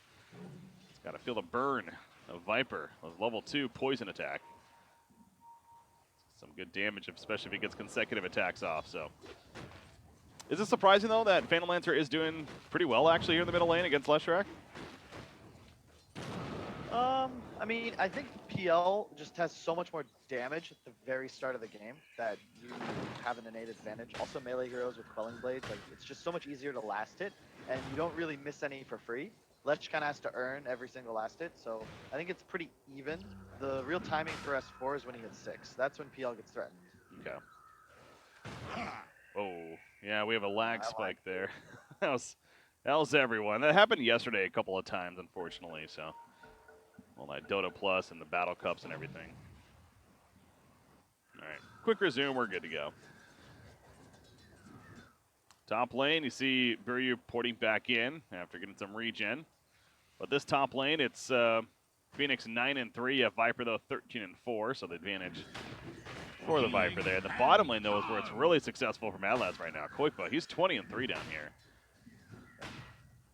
got to feel the burn of Viper with level 2 poison attack. Some good damage, especially if he gets consecutive attacks off. So, is it surprising though that Phantom Lancer is doing pretty well actually here in the middle lane against Leshrac? I mean, I think PL just has so much more damage at the very start of the game that you have an innate advantage. Also, melee heroes with Quelling Blades, like it's just so much easier to last hit, and you don't really miss any for free. Lech kind of has to earn every single last hit, so I think it's pretty even. The real timing for S4 is when he hits 6. That's when PL gets threatened. Okay. Oh, yeah, we have a lag spike there. that was everyone. That happened yesterday a couple of times, unfortunately, so. Well, that Dota Plus and the Battle Cups and everything. All right, quick resume, we're good to go. Top lane, you see Buryu porting back in after getting some regen. But this top lane, it's Phoenix 9-3. You have Viper, though, 13-4, so the advantage for the Viper there. The bottom lane, though, is where it's really successful for Madlads right now. Koikba, he's 20-3 down here.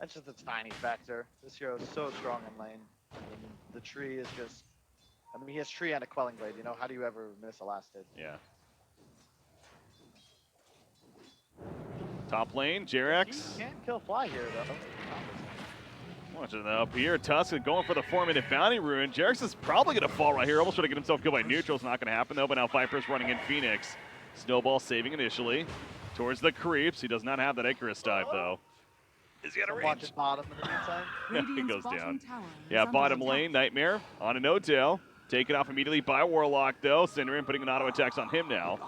That's just a tiny factor. This hero is so strong in lane. I mean, the tree is just... I mean, he has tree and a Quelling Blade. You know, how do you ever miss a last hit? Yeah. Top lane, Jerax. He can kill Fly here, though. Watching up here, Tusk going for the 4-minute bounty rune. Jerax is probably going to fall right here. Almost trying to get himself killed by neutral. It's not going to happen, though, but now Viper's running in Phoenix. Snowball saving initially towards the creeps. He does not have that Icarus dive, though. Is he out of range? Watching bottom in the meantime. He goes down. Yeah, bottom lane, Nightmare on a no-tail. Taken off immediately by Warlock, though. Synderen putting an auto attacks on him now.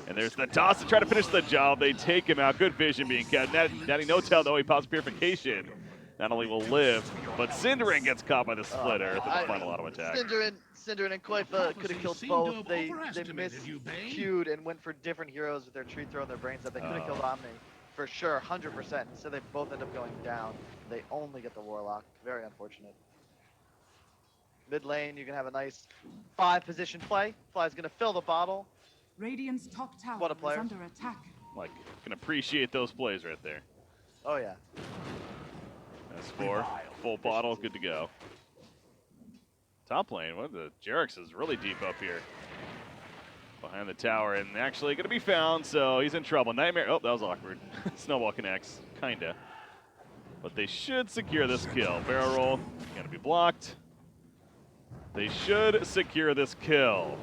And there's the toss to try to finish the job. They take him out. Good vision being kept. Natty No-Tail, though, he pops Purification. Not only will live, but Synderen gets caught by the Split Earth at the final auto attack. Synderen and Quli-FINAL could have killed both. They miscued and went for different heroes with their tree throw and their brains up. They could have killed Omni for sure, 100%. So they both end up going down. They only get the Warlock. Very unfortunate. Mid lane, you can have a nice 5-position play. Fly's gonna fill the bottle. Radiant's top tower What a player. is under attack. Like, can appreciate those plays right there. Oh yeah. S4, full bottle, good to go. Top lane, what the Jerix is really deep up here. Behind the tower, and actually gonna be found, so he's in trouble. Nightmare, oh, that was awkward. Snowball connects, kinda. But they should secure this kill. Barrel roll, gonna be blocked. They should secure this kill.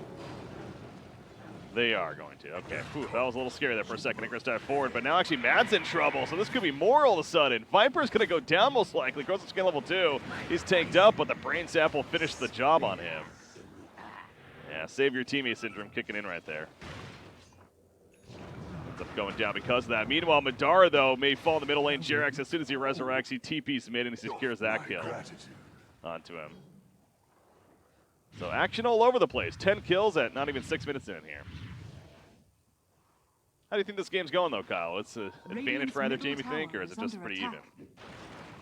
They are going to. Okay, whew, that was a little scary there for a second. Chris dive forward, but now actually Mad's in trouble, so this could be more all of a sudden. Viper's going to go down most likely. Goes to skin level 2. He's tanked up, but the Brain Sap will finish the job on him. Yeah, save your teammate syndrome kicking in right there. Ends up going down because of that. Meanwhile, Madara, though, may fall in the middle lane. Jerix, as soon as he resurrects, he TP's mid and he secures that kill onto him. So action all over the place. 10 kills at not even 6 minutes in here. How do you think this game's going, though, Kyle? It's an advantage for either team, you think, or is it just pretty even?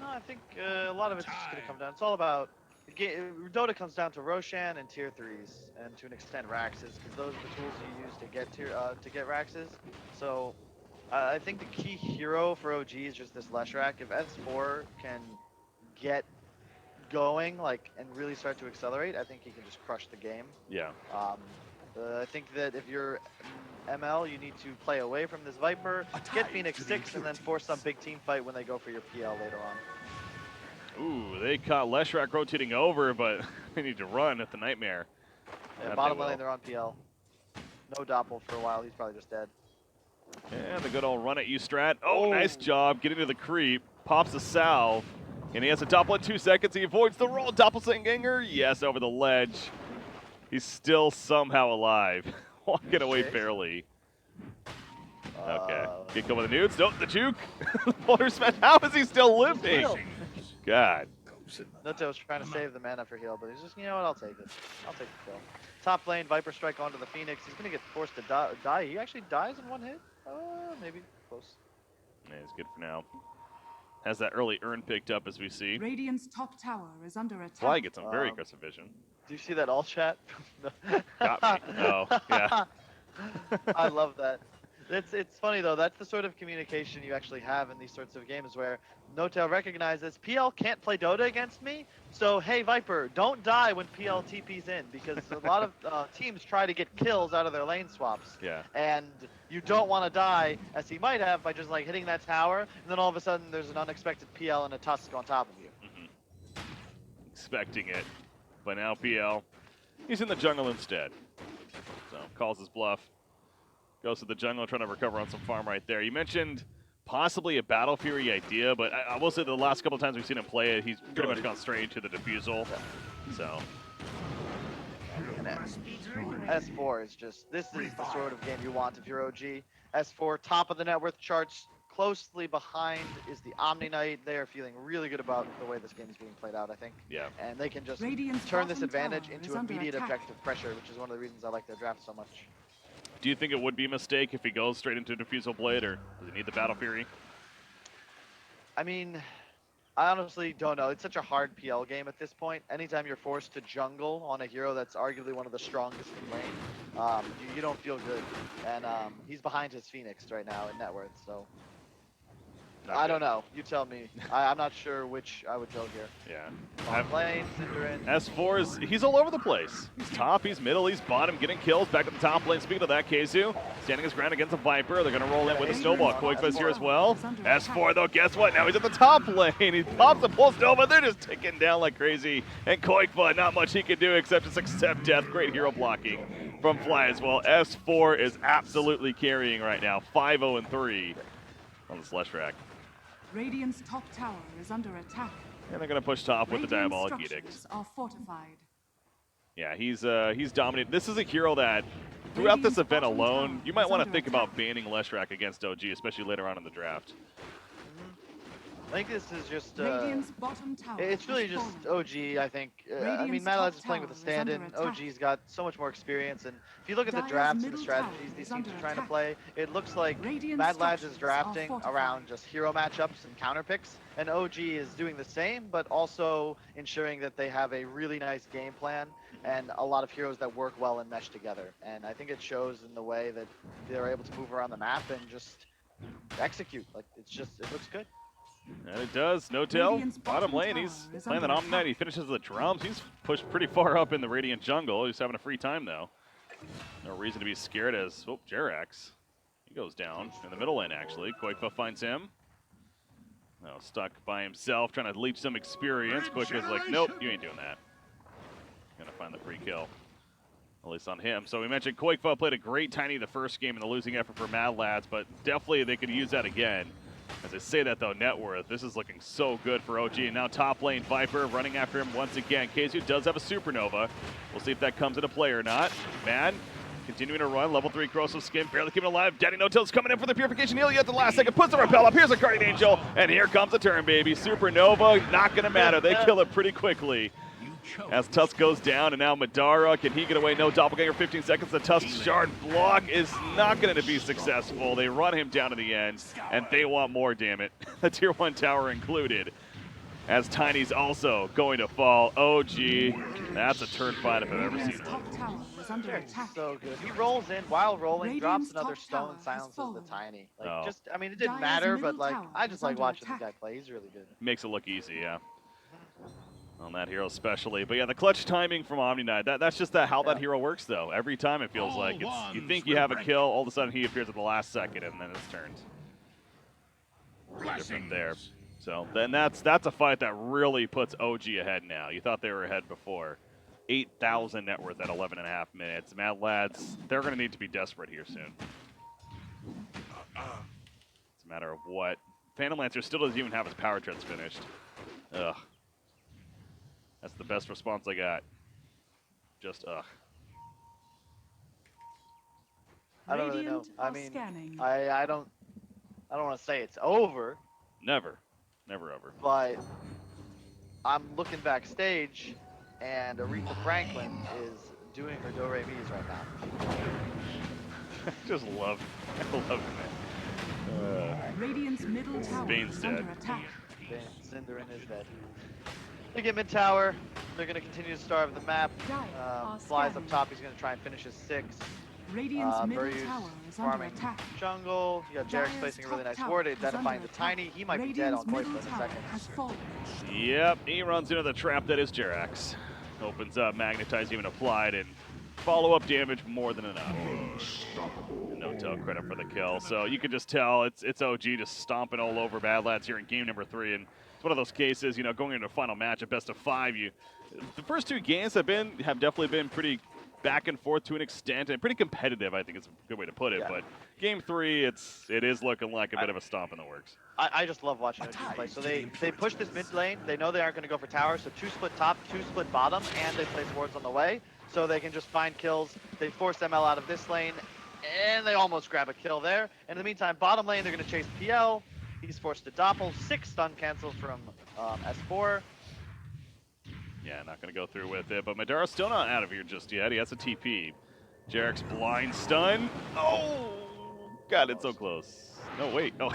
No, I think a lot of it's just going to come down. It's all about Dota comes down to Roshan and tier 3s, and to an extent Raxes, because those are the tools you use to get Raxes. So I think the key hero for OG is just this Leshrac. If S4 can get going and really start to accelerate, I think he can just crush the game. Yeah. I think that if you're ML, you need to play away from this Viper, get Phoenix 6, and then force some big team fight when they go for your PL later on. Ooh, they caught Leshrac rotating over, but they need to run at the Nightmare. Yeah, bottom lane, they're on PL. No Doppel for a while, he's probably just dead. And the good old run at you, Strat. Oh, nice job getting to the creep. Pops a salve. And he has a Doppel in 2 seconds. He avoids the roll. Doppelganger, yes, over the ledge. He's still somehow alive. Walking away barely. Okay. Get killed by the nudes. Nope, the juke. Water smash. How is he still living? God. Noto was trying to save the mana for heal, but he's just, you know what, I'll take it. I'll take the kill. Top lane, Viper strike onto the Phoenix. He's going to get forced to die. He actually dies in 1 hit? Maybe. Close. Yeah, he's good for now. Has that early urn picked up, as we see. Radiant's top tower is under attack. Fly gets some very aggressive vision. Do you see that all chat? Got me. Oh, yeah. I love that. It's funny though, that's the sort of communication you actually have in these sorts of games where No-Tail recognizes PL can't play Dota against me, so hey Viper, don't die when PL TP's in, because a lot of teams try to get kills out of their lane swaps. Yeah. And you don't want to die, as he might have, by just hitting that tower, and then all of a sudden there's an unexpected PL and a Tusk on top of you. Expecting it, but now PL, he's in the jungle instead. So calls his bluff. Goes to the jungle, trying to recover on some farm right there. You mentioned possibly a Battle Fury idea, but I will say the last couple of times we've seen him play it, he's pretty much gone straight into the defusal. So. And S4 is just, this is the sort of game you want if you're OG. S4, top of the net worth charts. Closely behind is the Omni Knight. They are feeling really good about the way this game is being played out, I think. Yeah. And they can just Radiant's turn this bottom advantage tower into is under immediate attack. objective pressure, which is one of the reasons I like their draft so much. Do you think it would be a mistake if he goes straight into Diffusal Blade, or does he need the Battle Fury? I mean, I honestly don't know. It's such a hard PL game at this point. Anytime you're forced to jungle on a hero that's arguably one of the strongest in lane, you don't feel good. And he's behind his Phoenix right now in net worth, so I don't know. You tell me. I'm not sure which I would go here. Yeah. Top lane, Synderen. S4 is, he's all over the place. He's top, he's middle, he's bottom, getting kills. Back at the top lane. Speaking of that, Keizu standing his ground against a Viper. They're going to roll in with a snowball. Quli-FINAL here as well. S4 though, guess what? Now he's at the top lane. He pops the pulse Nova. They're just ticking down like crazy. And Quli-FINAL, not much he can do except just accept death. Great hero blocking from Fly as well. S4 is absolutely carrying right now. 5-0-3 on this Leshrac. Radiant's top tower is under attack. And they're going to push top with the Radiant Diabolic structures Edicts. are fortified. Yeah, he's dominated. This is a hero that, throughout this event alone, you might want to think about banning Leshrac against OG, especially later on in the draft. I think this is just, Radiant's bottom tower it's really has just fallen. OG, I think. I mean, Radiant's Madlads top is playing with a tower is under stand-in. attack. OG's got so much more experience, and if you look at the Dire's drafts and the middle strategies tower these is teams under are trying to attack. play, it looks like Radiant Madlads is structures are drafting fortified. around just hero matchups and counter picks, and OG is doing the same, but also ensuring that they have a really nice game plan and a lot of heroes that work well and mesh together. And I think it shows in the way that they're able to move around the map and just execute. Like, it looks good. And it does. No tail. Radiant's Bottom bottom lane. tower He's is playing the under Omnight. attack. He finishes the drums. He's pushed pretty far up in the Radiant jungle. He's having a free time, though. No reason to be scared as, oh, Jerax. He goes down in the middle lane, actually. Quli-FINAL finds him. No, stuck by himself, trying to leech some experience. Quli-FINAL's like, nope, you ain't doing that. Gonna find the free kill. At least on him. So we mentioned Quli-FINAL played a great Tiny the first game in the losing effort for Madlads, but definitely they could use that again. As I say that, though, net worth, this is looking so good for OG. And now top lane, Viper running after him once again. KZU does have a Supernova. We'll see if that comes into play or not. Man, continuing to run. Level 3 corrosive skin, barely keeping alive. Daddy No-Till's coming in for the purification heal. Yet the last second, puts the repel up. Here's a Guardian Angel, and here comes the turn, baby. Supernova, not going to matter. They kill it pretty quickly. As Tusk goes down, and now Madara, can he get away? No doppelganger, 15 seconds. The Tusk shard block is not going to be successful. They run him down to the end, and they want more, damn it. The tier 1 tower included. As Tiny's also going to fall. OG, that's a turn fight if I've ever seen one. Top tower is under attack. So good. He rolls in while rolling, drops Radiant's another top stone, tower has silences the fallen. Tiny. Like, Oh. just, I mean, it didn't Dire's matter, but middle like, tower I is just like under watching attack. the guy play. He's really good. Makes it look easy, yeah. On that hero especially. But yeah, the clutch timing from Omni-Knight, that's just how that hero works, though. Every time it feels like you think you have a kill, all of a sudden he appears at the last second, and then it's turned. Different there. So then that's a fight that really puts OG ahead now. You thought they were ahead before. 8,000 net worth at 11.5 minutes. Madlads, they're going to need to be desperate here soon. It's a matter of what. Phantom Lancer still doesn't even have his power treads finished. Ugh. That's the best response I got. Just ugh. I don't really know. Radiant I are mean, scanning. I don't want to say it's over, Never. Never over. but I'm looking backstage, and Aretha Franklin is doing her do-re-mi's right now. Just love it. Radiant's middle tower Bane's is dead. under attack. Cinderin is dead. They get mid tower. They're going to continue to starve the map. Flies up top. He's going to try and finish his 6. Radiant's middle Buryu's tower is under farming attack. jungle. You got Jerax placing a really nice ward, identifying the Tiny. He might be dead on Quli-FINAL in a second. Has fallen. Yep, he runs into the trap that is Jerax. Opens up, Magnetize even applied, and follow-up damage more than enough. No-Tail credit for the kill. So you can just tell it's OG just stomping all over Madlads here in game number 3. And it's one of those cases, you know, going into a final match, a best of 5, the first 2 games have definitely been pretty back and forth to an extent, and pretty competitive, I think is a good way to put it. Yeah. But game 3, it is looking like a bit of a stomp in the works. I just love watching OG play. So they push this mid lane. They know they aren't going to go for towers, so 2 split top, 2 split bottom, and they place wards on the way, so they can just find kills. They force ML out of this lane, and they almost grab a kill there. And in the meantime, bottom lane, they're going to chase PL. He's forced to doppel. 6 stun cancels from S4. Yeah, not going to go through with it, but Madara's still not out of here just yet. He has a TP. Jerax blind stun. Oh! God, it's so close. No, wait. Oh.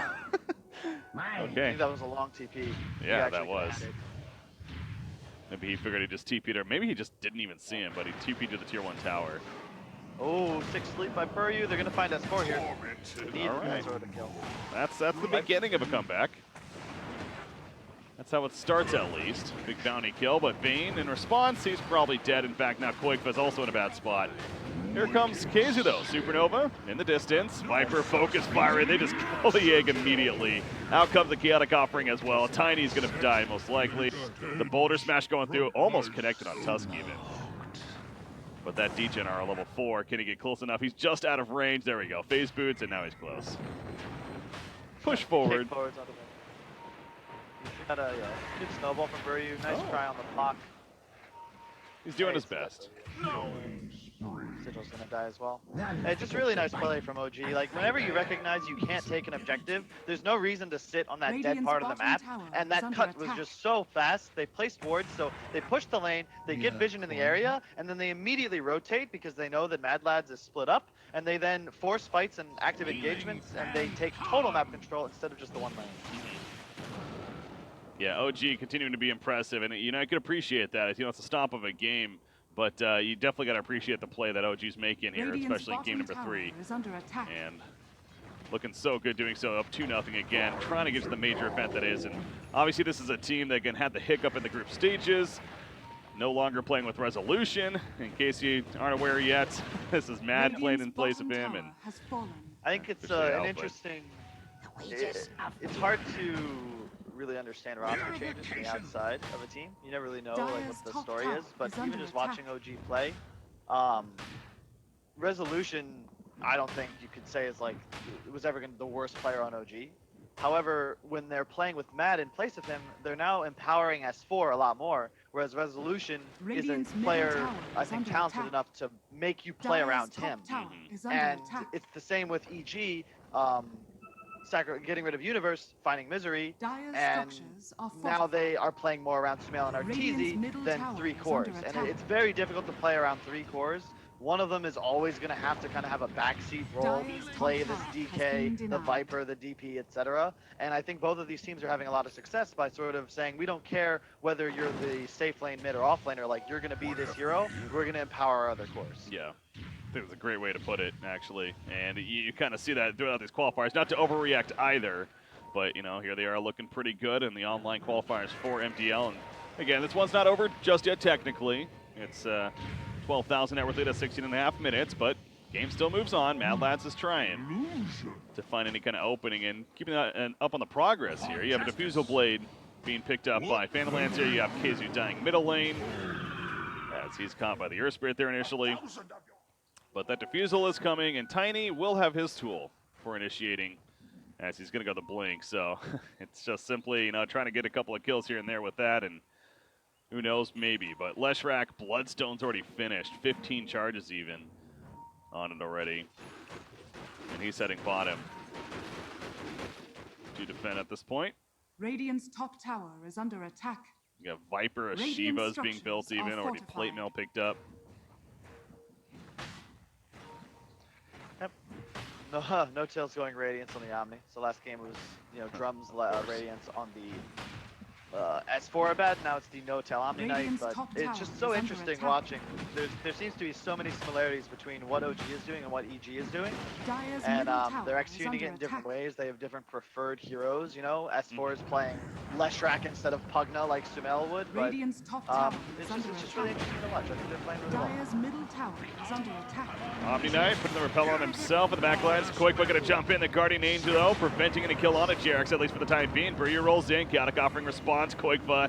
I Okay. think that was a long TP. Yeah, that was. Maybe he figured he just TP'd, or maybe he just didn't even see him, but he TP'd to the tier 1 tower. Oh, 6 sleep by Buryu. They're going to find S4 here. Need All right. that sort of kill. That's the beginning of a comeback. That's how it starts, at least. Big bounty kill, but Bane, in response, he's probably dead. In fact, now Quli-FINAL's also in a bad spot. Here comes KZU, though. Supernova in the distance. Viper focus firing. They just kill the egg immediately. Out comes the chaotic offering as well. Tiny's going to die, most likely. The boulder smash going through, almost connected on Tusk, even. But that Degen are level 4. Can he get close enough? He's just out of range. There we go. Phase boots, and now he's close. Push forward. Kick forwards out of it. He's got a good snowball from Buryu. Nice try on the block. He's doing his best. Sigil's gonna die as well. Hey, just really nice play from OG. Like, whenever you recognize you can't take an objective, there's no reason to sit on that dead Radiant's part of the bottom map. tower And is that under cut was attack. just so fast. They placed wards, so they push the lane, they get vision in the area, and then they immediately rotate because they know that Madlads is split up, and they then force fights and active engagements, and they take total map control instead of just the one lane. Yeah, OG continuing to be impressive, and you know I could appreciate that. You know, it's a stomp of a game, but you definitely got to appreciate the play that OG's making here, Radiant's especially in game number bottom 3. tower is under attack. And looking so good doing so, up 2-0 again, trying to get to the major event that is. And obviously this is a team that again had the hiccup in the group stages. No longer playing with Resolution. In case you aren't aware yet, this is Mad playing in place of him. And has fallen. I think it's an interesting... It's hard to really understand roster changes from the outside of a team. You never really know like what the story is, but even just watching OG play, Resolution, I don't think you could say is like it was ever the worst player on OG. However, when they're playing with Mad in place of him, they're now empowering S4 a lot more, whereas Resolution is a player I think talented enough to make you play around him. And it's the same with EG. Getting rid of Universe, finding Misery, and now they are playing more around Sumail and Arteezy than 3 cores. And it's very difficult to play around 3 cores. One of them is always going to have to kind of have a backseat role, play this DK, the Viper, the DP, etc. And I think both of these teams are having a lot of success by sort of saying, we don't care whether you're the safe lane, mid, or off laner, like you're going to be this hero, we're going to empower our other cores. yeah. I think it was a great way to put it, actually. And you kind of see that throughout these qualifiers. Not to overreact either, but, you know, here they are looking pretty good in the online qualifiers for MDL. And, again, this one's not over just yet, technically. It's 12,000 net worth lead at 16.5 minutes, but game still moves on. Madlads is trying to find any kind of opening and keeping that up on the progress here. You have a Diffusal Blade being picked up by Phantomlands here. You have KZU dying middle lane as he's caught by the Earth Spirit there initially. But that Diffusal is coming, and Tiny will have his tool for initiating as he's going to go the Blink. So it's just simply, you know, trying to get a couple of kills here and there with that, and who knows, maybe. But Leshrac, Bloodstone's already finished. 15 charges even on it already. And he's heading bottom to defend at this point. Radiant's top tower is under attack. You got Viper, a Shiva's being built even, already plate mail picked up. Yep. No Tails going Radiance on the Omni. So last game was, you know, Drums Radiance on the S4 bad. Now it's the No Tail Omni Knight, but it's just so interesting watching. There seems to be so many similarities between what OG is doing and what EG is doing, and they're executing it in different ways. They have different preferred heroes. You know, S4 is playing Leshrac instead of Pugna like Sumail would, but it's just really interesting to watch. I think they're playing really well. Dire's middle tower is under attack. Omni Knight putting the repel on himself in the back lines. Koikba gonna jump in. The Guardian Angel though, preventing any kill on it. JRX at least for the time being. Burrier rolls in. Chaotic offering response. Koikba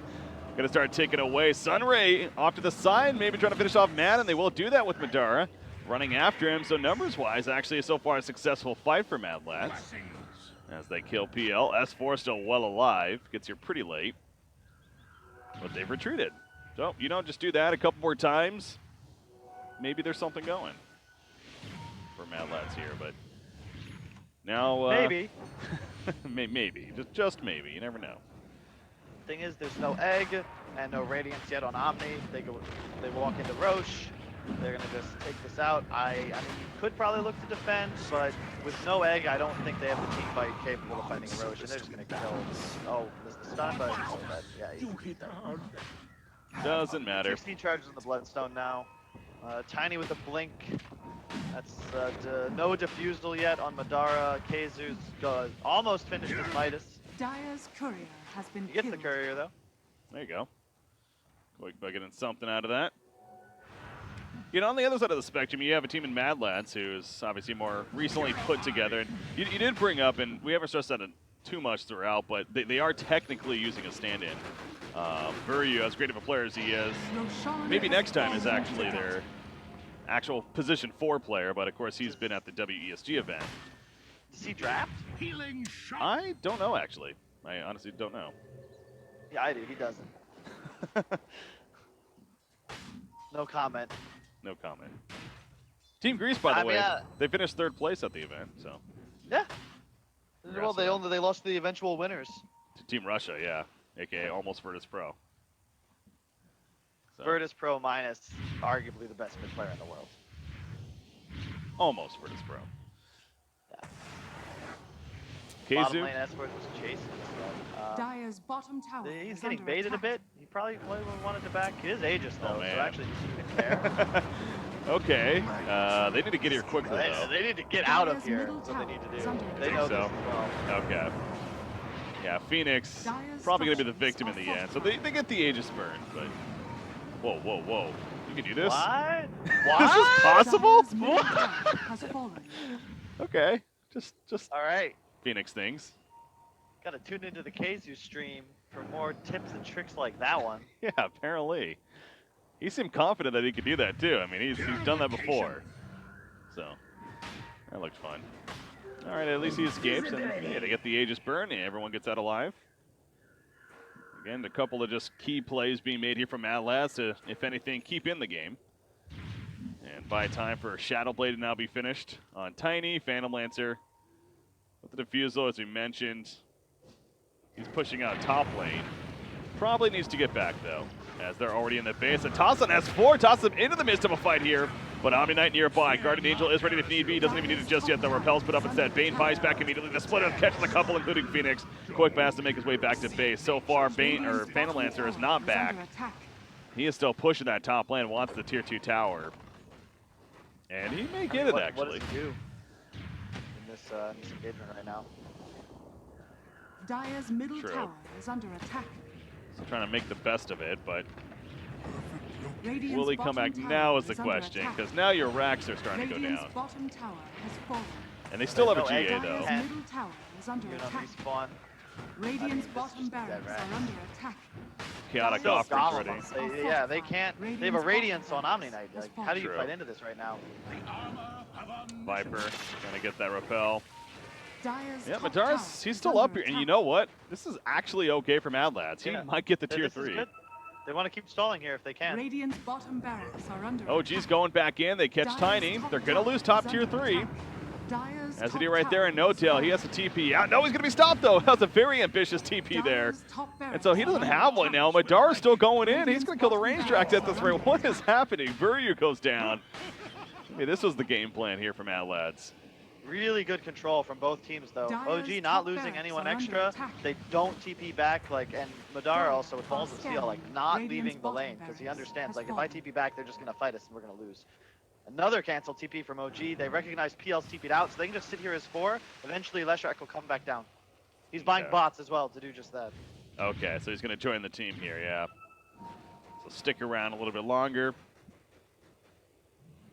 gonna start taking away. Sunray off to the side, maybe trying to finish off Mad, and they will do that with Madara running after him. So numbers-wise, actually so far a successful fight for Madlads as they kill PL. S4 still well alive. Gets here pretty late, but they've retreated. So you don't just do that a couple more times. Maybe there's something going for Madlads here, but now Maybe. maybe, just maybe. You never know. Thing is, there's no egg and no Radiance yet on Omni. They walk into Roche. They're gonna just take this out. I mean, you could probably look to defend, but with no egg, I don't think they have the team fight capable of fighting Roche, and they're just gonna kill. Oh, there's the stun, but yeah, he's dead. Doesn't matter. 16 charges on the Bloodstone now. Tiny with the blink. That's no Diffusal yet on Madara. KZU's almost finished his Midas. Dire's courier has been He gets the killed. courier though. There you go. Koikba getting something out of that. You know, on the other side of the spectrum, you have a team in Madlads who's obviously more recently put together. And you did bring up, and we haven't stressed that too much throughout, but they are technically using a stand-in. Buryu, as great of a player as he is, maybe next time is actually their actual position 4 player, but of course he's been at the WESG event. Does he draft? I don't know, actually. I honestly don't know. Yeah, I do. He doesn't. No comment. No comment. Team Greece, by the way, they finished 3rd place at the event, so. Yeah. Congrats Well, to they lost to the eventual winners. To Team Russia, yeah, aka almost Virtus Pro. So. Virtus Pro minus arguably the best mid player in the world. Almost Virtus Pro. Yeah. Bottom Keizu. lane Esword was chasing this guy. Dire's bottom tower He's is getting under baited attack. a bit. He probably wanted to back. It is Aegis though, man. so actually he doesn't care. Okay, they need to get here quickly though. They need to get out of here. That's what they need to do. They know this as well. Okay. Yeah, Phoenix probably gonna be the victim in the end. So they get the Aegis burn, but whoa, whoa, whoa. You can do this? What? This is possible? Dire's middle tower has fallen. Okay. Just All right. Phoenix things. Gotta tune into the Keizu stream for more tips and tricks like that one. Yeah, apparently. He seemed confident that he could do that too. I mean, he's done that before. So, that looked fun. All right, at least he escapes, and yeah, they get the Aegis burn, and everyone gets out alive. Again, a couple of just key plays being made here from Madlads to, if anything, keep in the game. And buy time for Shadow Blade to now be finished on Tiny, Phantom Lancer. With the Diffusal, as we mentioned, he's pushing out top lane. Probably needs to get back, though, as they're already in the base. And toss on S4, toss them into the midst of a fight here. But Omni Knight nearby. Guardian Angel is ready if need be. Doesn't even need it just yet, though. Repel's put up instead. Bane buys back immediately. The splitter catches a couple, including Phoenix. Quick pass to make his way back to base. So far, Phantom Lancer is not back. He is still pushing that top lane, wants the tier 2 tower. And he may get it, actually. What does he do in this engagement right now? Dire's middle True. tower is under attack. Still trying to make the best of it, but Radiant's will he come back bottom tower now is the under question, attack. because now your racks are starting to go Radiant's down. bottom tower has fallen. And they still have a No, GA, Dire's though. Dire's middle tower is under You know, attack. respawn. Radiant's this bottom is just barracks dead are under attack. Chaotic Still offerings Golems. ready. Yeah, they can't. They have a Radiance on Omni Knight. Like, how do you True. fight into this right now? Viper gonna get that repel. Dire's Yeah, top Madars, tower he's is still under up here. And you attack. know what? This is actually okay for Madlads. He Yeah. might get the tier This is 3. good. They want to keep stalling here if they can. Radiant's bottom barracks are under OG's attack. going back in. They catch Dire's Tiny. top They're gonna tower lose top is tier under 3. attack. Dire's As they top do right there in tower is No-Tail. He has a TP out. No, he's gonna be stopped though. That was a very ambitious TP there. Dire's top And so he barracks doesn't are have under one now. attack. Madar's still going in. He's going to kill the range tracks at this rate. What is happening? Viryu goes down. Hey, this was the game plan here from Madlads. Really good control from both teams, though. Dire's OG not top losing barracks anyone are under extra. attack. They don't TP back, like, and Madar also with Balls of Steel, like, not Radiant's leaving the bottom lane because he barracks understands, has like, if I fallen. TP back, they're just gonna fight us and we're gonna lose. Another cancel TP from OG. They recognize PL's TP'd out, so they can just sit here as 4. Eventually, Leshrac will come back down. He's buying Okay. bots as well to do just that. Okay, so he's going to join the team here, yeah. So stick around a little bit longer.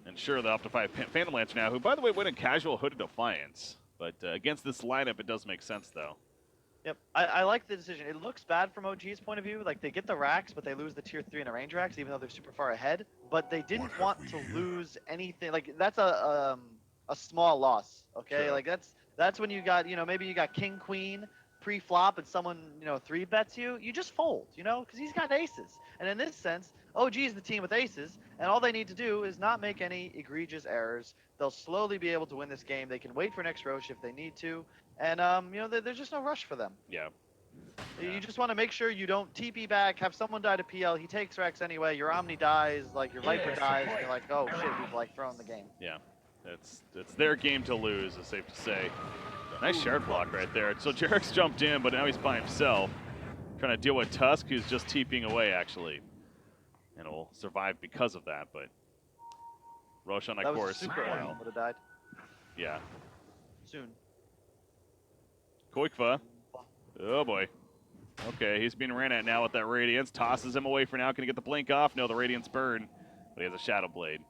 And sure, they'll have to fight Phantom Lancer now, who, by the way, went in casual Hooded Defiance. But against this lineup, it does make sense, though. Yep, I like the decision. It looks bad from OG's point of view. Like, they get the racks, but they lose the tier 3 and the range racks, even though they're super far ahead. But they didn't want to lose anything. Like, that's a small loss, okay? True. Like, that's when you got, you know, maybe you got king, queen, pre-flop, and someone, you know, 3-bets you. You just fold, you know, because he's got aces. And in this sense, OG is the team with aces, and all they need to do is not make any egregious errors. They'll slowly be able to win this game. They can wait for next Roche if they need to. And, you know, there's just no rush for them. Yeah. You just want to make sure you don't TP back, have someone die to PL, he takes Rex anyway, your Omni dies, like your Viper dies, and you're like, oh shit, we've like thrown the game. Yeah. It's their game to lose, is safe to say. Nice shared block right there. So Jarek's jumped in, but now he's by himself. Trying to deal with Tusk, who's just TPing away, actually. And will survive because of that, but Roche on that That was course. super Wow. early, would have died Yeah. soon. Quli-FINAL. Oh boy. Okay, he's being ran at now with that Radiance. Tosses him away for now. Can he get the blink off? No, the Radiance burn. But he has a Shadow Blade.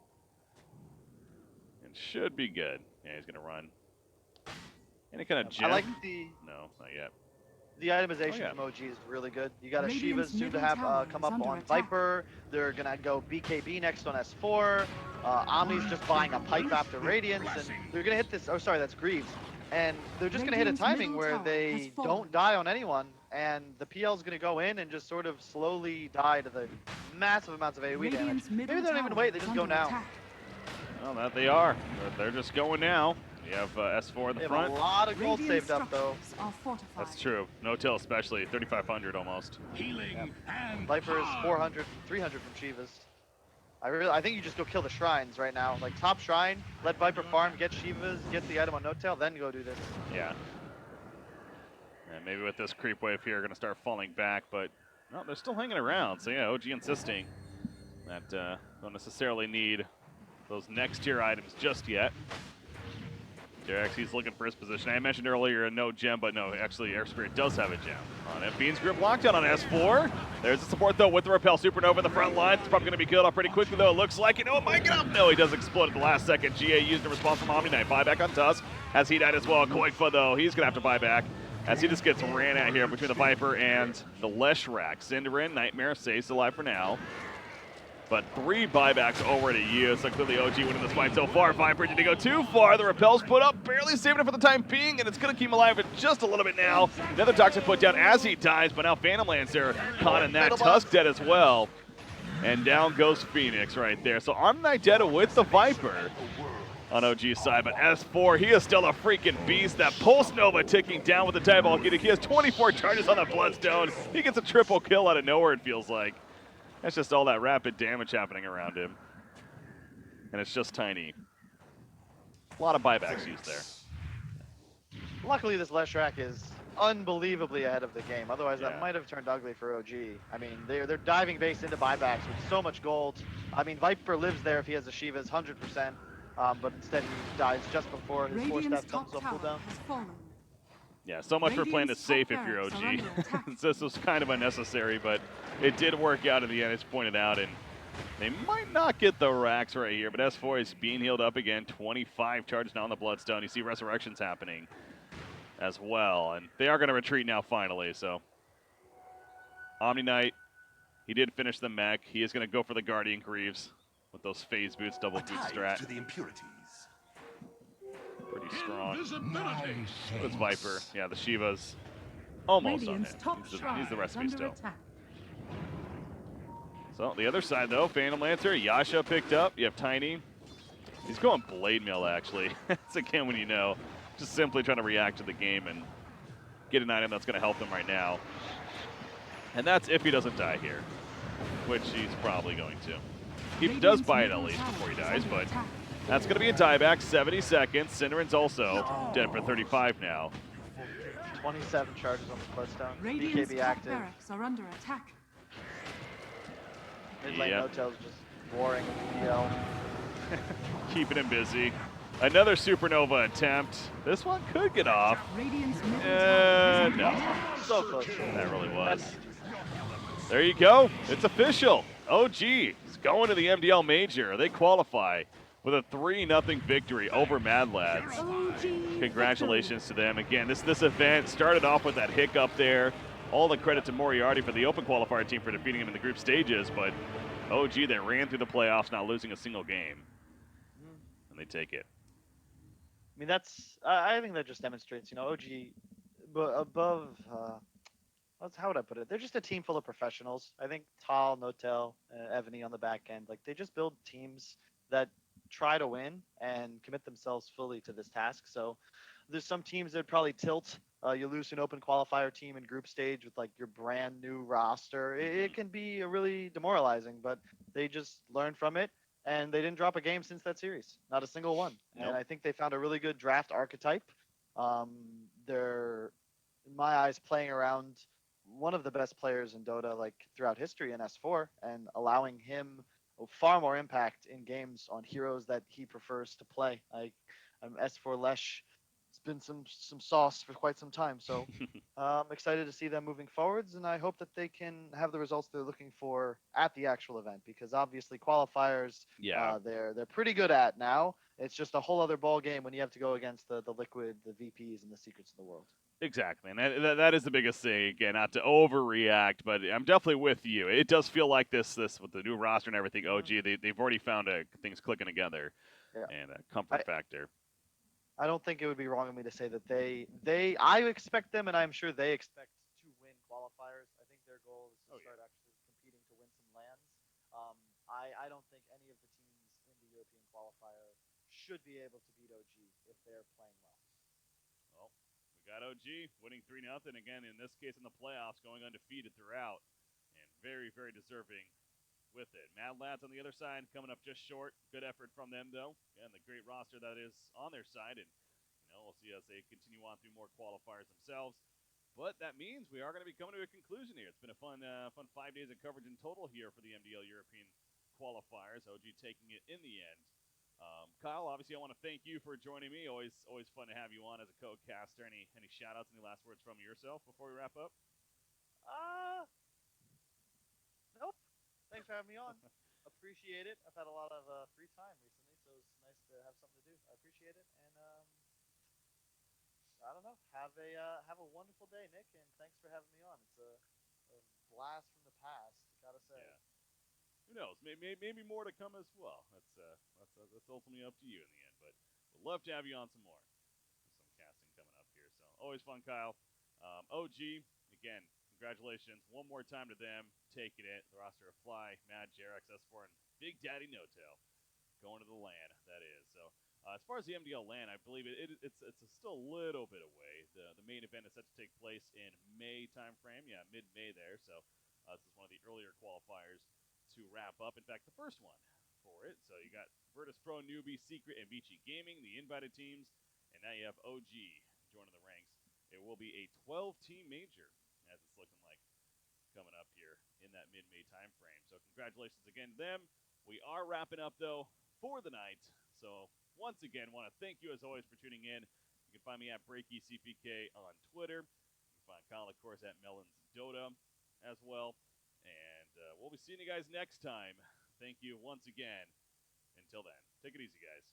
And should be good. Yeah, he's going to run. Any kind of gem? I like the No, not yet. itemization Oh, yeah. from OG is really good. You got a Radiant's Shiva soon to middle have tower come is up under on attack. Viper. They're gonna go BKB next on S4. Omni's just buying a pipe after Radiance, and they're gonna hit this. Oh, sorry, that's Greaves. And they're just gonna hit a Radiant's timing middle where tower they has fallen. don't die on anyone, and the PL is going to go in and just sort of slowly die to the massive amounts of AoE damage. Radiant's Maybe middle they don't even tower wait, they is just go under now. attack. Well, that they are. They're just going now. You have S4 in They the have front. a lot of gold Radiant saved up, though. structures are fortified. That's true. No-till especially, 3,500 almost. Healing and Viper is power. 400, 300 from Shivas. I think you just go kill the shrines right now. Like, top shrine, let Viper farm, get Shivas, get the item on no-tail, then go do this. Yeah. And maybe with this creep wave here, going to start falling back, but no, they're still hanging around. So yeah, OG insisting that don't necessarily need those next tier items just yet. Jarex, he's looking for his position. I mentioned earlier a no gem, but no, actually Air Spirit does have a gem on it. Bean's grip lockdown on S4. There's the support though with the repel. Supernova in the front line. It's probably going to be killed off pretty quickly though. It looks like it. Oh, it might get up. No, he does explode at the last second. GA used a response from Omni Knight. Buyback on Tusk as he died as well. Koikfa though, he's going to have to buy back as he just gets ran at here between the Viper and the Leshrac. Cinderin, Nightmare stays alive for now. But 3 buybacks already used, so clearly OG winning this fight so far. Viper didn't go too far. The repel's put up, barely saving it for the time being, and it's going to keep him alive for just a little bit now. Another Toxic put down as he dies, but now Phantom Lancer caught in that. Tusk dead as well. And down goes Phoenix right there. So Omni dead with the Viper on OG's side, but S4, he is still a freaking beast. That Pulse Nova ticking down with the Diabolic Edict. He has 24 charges on the Bloodstone. He gets a triple kill out of nowhere, it feels like. That's just all that rapid damage happening around him. And it's just tiny. A lot of buybacks used there. Luckily, this Leshrac is unbelievably ahead of the game. Otherwise, Yeah. that might have turned ugly for OG. I mean, they're diving base into buybacks with so much gold. I mean, Viper lives there if he has a Shiva's 100%, but instead he dies just before his 4 Radiant's step comes top off tower cooldown. has fallen. Yeah, so much for playing it Radiant's safe top if you're barracks are OG. under attack. This was kind of unnecessary, but it did work out in the end, as pointed out. And they might not get the racks right here, but S4 is being healed up again. 25 charges now on the Bloodstone. You see resurrections happening as well. And they are going to retreat now finally, so. Omni Knight, he did finish the mech. He is going to go for the Guardian Greaves with those phase boots, double boot strat. To the impurities. Pretty strong. Invisibility. It's Viper. Yeah, the Shiva's almost on Radiant's him. top He's shrine the is recipe under still. attack. So the other side though, Phantom Lancer, Yasha picked up. You have Tiny. He's going Blade Mail actually. That's again when you know. Just simply trying to react to the game and get an item that's going to help them right now. And that's if he doesn't die here, which he's probably going to. He does Radiant's buy it at middle least tower before he is dies, under but attack. that's going to be a dieback. 70 seconds. Cinderin's also dead for 35 now. 27 charges on the Bloodstone. Radiant's BKB top active. barracks are under attack. Mid lane Yep. no-tail's just warring with the PL. Keeping him busy. Another Supernova attempt. This one could get off. Radiant's middle tower is under No. attack. So close. That really was. There you go. It's official. OG is going to the MDL Major. They qualify with a 3-0 victory over Madlads. OG Congratulations to them. Again, this event started off with that hiccup there. All the credit to Moriarty for the open qualifier team for defeating him in the group stages, but OG, they ran through the playoffs, not losing a single game. And they take it. I mean, I think that just demonstrates, OG above, how would I put it? They're just a team full of professionals. I think Tal, Notel, Evany on the back end, like they just build teams that try to win and commit themselves fully to this task. So there's some teams that probably tilt. You lose to an open qualifier team in group stage with like your brand new roster. It can be really demoralizing, but they just learn from it. And they didn't drop a game since that series, not a single one. Nope. And I think they found a really good draft archetype. They're, in my eyes, playing around one of the best players in Dota like throughout history in S4, and allowing him far more impact in games on heroes that he prefers to play. Like S4 Lesh, it's been some sauce for quite some time. So I'm excited to see them moving forwards, and I hope that they can have the results they're looking for at the actual event, because obviously qualifiers, Yeah. they're pretty good at now. It's just a whole other ball game when you have to go against the Liquid, the VPs, and the Secrets of the World. Exactly, and that is the biggest thing. Again, not to overreact, but I'm definitely with you. It does feel like this with the new roster and everything. OG, they've already found things clicking together, Yeah. and a comfort factor. I don't think it would be wrong of me to say that I expect them, and I'm sure they expect to win qualifiers. I think their goal is to Oh, start yeah. actually competing to win some lands. I don't think any of the teams in the European qualifier should be able to beat OG if they're playing well. Well, we got OG winning 3-0 again. In this case, in the playoffs, going undefeated throughout, and very, very deserving with it. Madlads on the other side coming up just short. Good effort from them, though. And the great roster that is on their side. And, we'll see as they continue on through more qualifiers themselves. But that means we are going to be coming to a conclusion here. It's been a fun 5 days of coverage in total here for the MDL European qualifiers. OG taking it in the end. Kyle, obviously, I want to thank you for joining me. Always fun to have you on as a co-caster. Any shout-outs, any last words from yourself before we wrap up? Nope. Thanks for having me on. Appreciate it. I've had a lot of free time recently, so it's nice to have something to do. I appreciate it, and I don't know. Have a wonderful day, Nick, and thanks for having me on. It's a blast from the past, gotta say. Yeah. Who knows? Maybe more to come as well. That's ultimately up to you in the end. But we'd love to have you on some more. There's some casting coming up here, so always fun, Kyle. OG, again, congratulations one more time to them taking it. The roster of Fly, Mad, Jarex, S4, and Big Daddy No Tail going to the LAN. That is so. As far as the MDL LAN, I believe it's still a little bit away. The main event is set to take place in May timeframe. Yeah, mid-May there. So this is one of the earlier qualifiers to wrap up. In fact, the first one for it. So you got Virtus Pro, Newbie, Secret, and Vici Gaming, the invited teams, and now you have OG joining the ranks. It will be a 12-team major, as it's looking like coming up here in that mid-May time frame. So congratulations again to them. We are wrapping up, though, for the night. So once again, want to thank you, as always, for tuning in. You can find me at BreakyCPK on Twitter. You can find Kyle, of course, at Melons Dota as well. And we'll be seeing you guys next time. Thank you once again. Until then, take it easy, guys.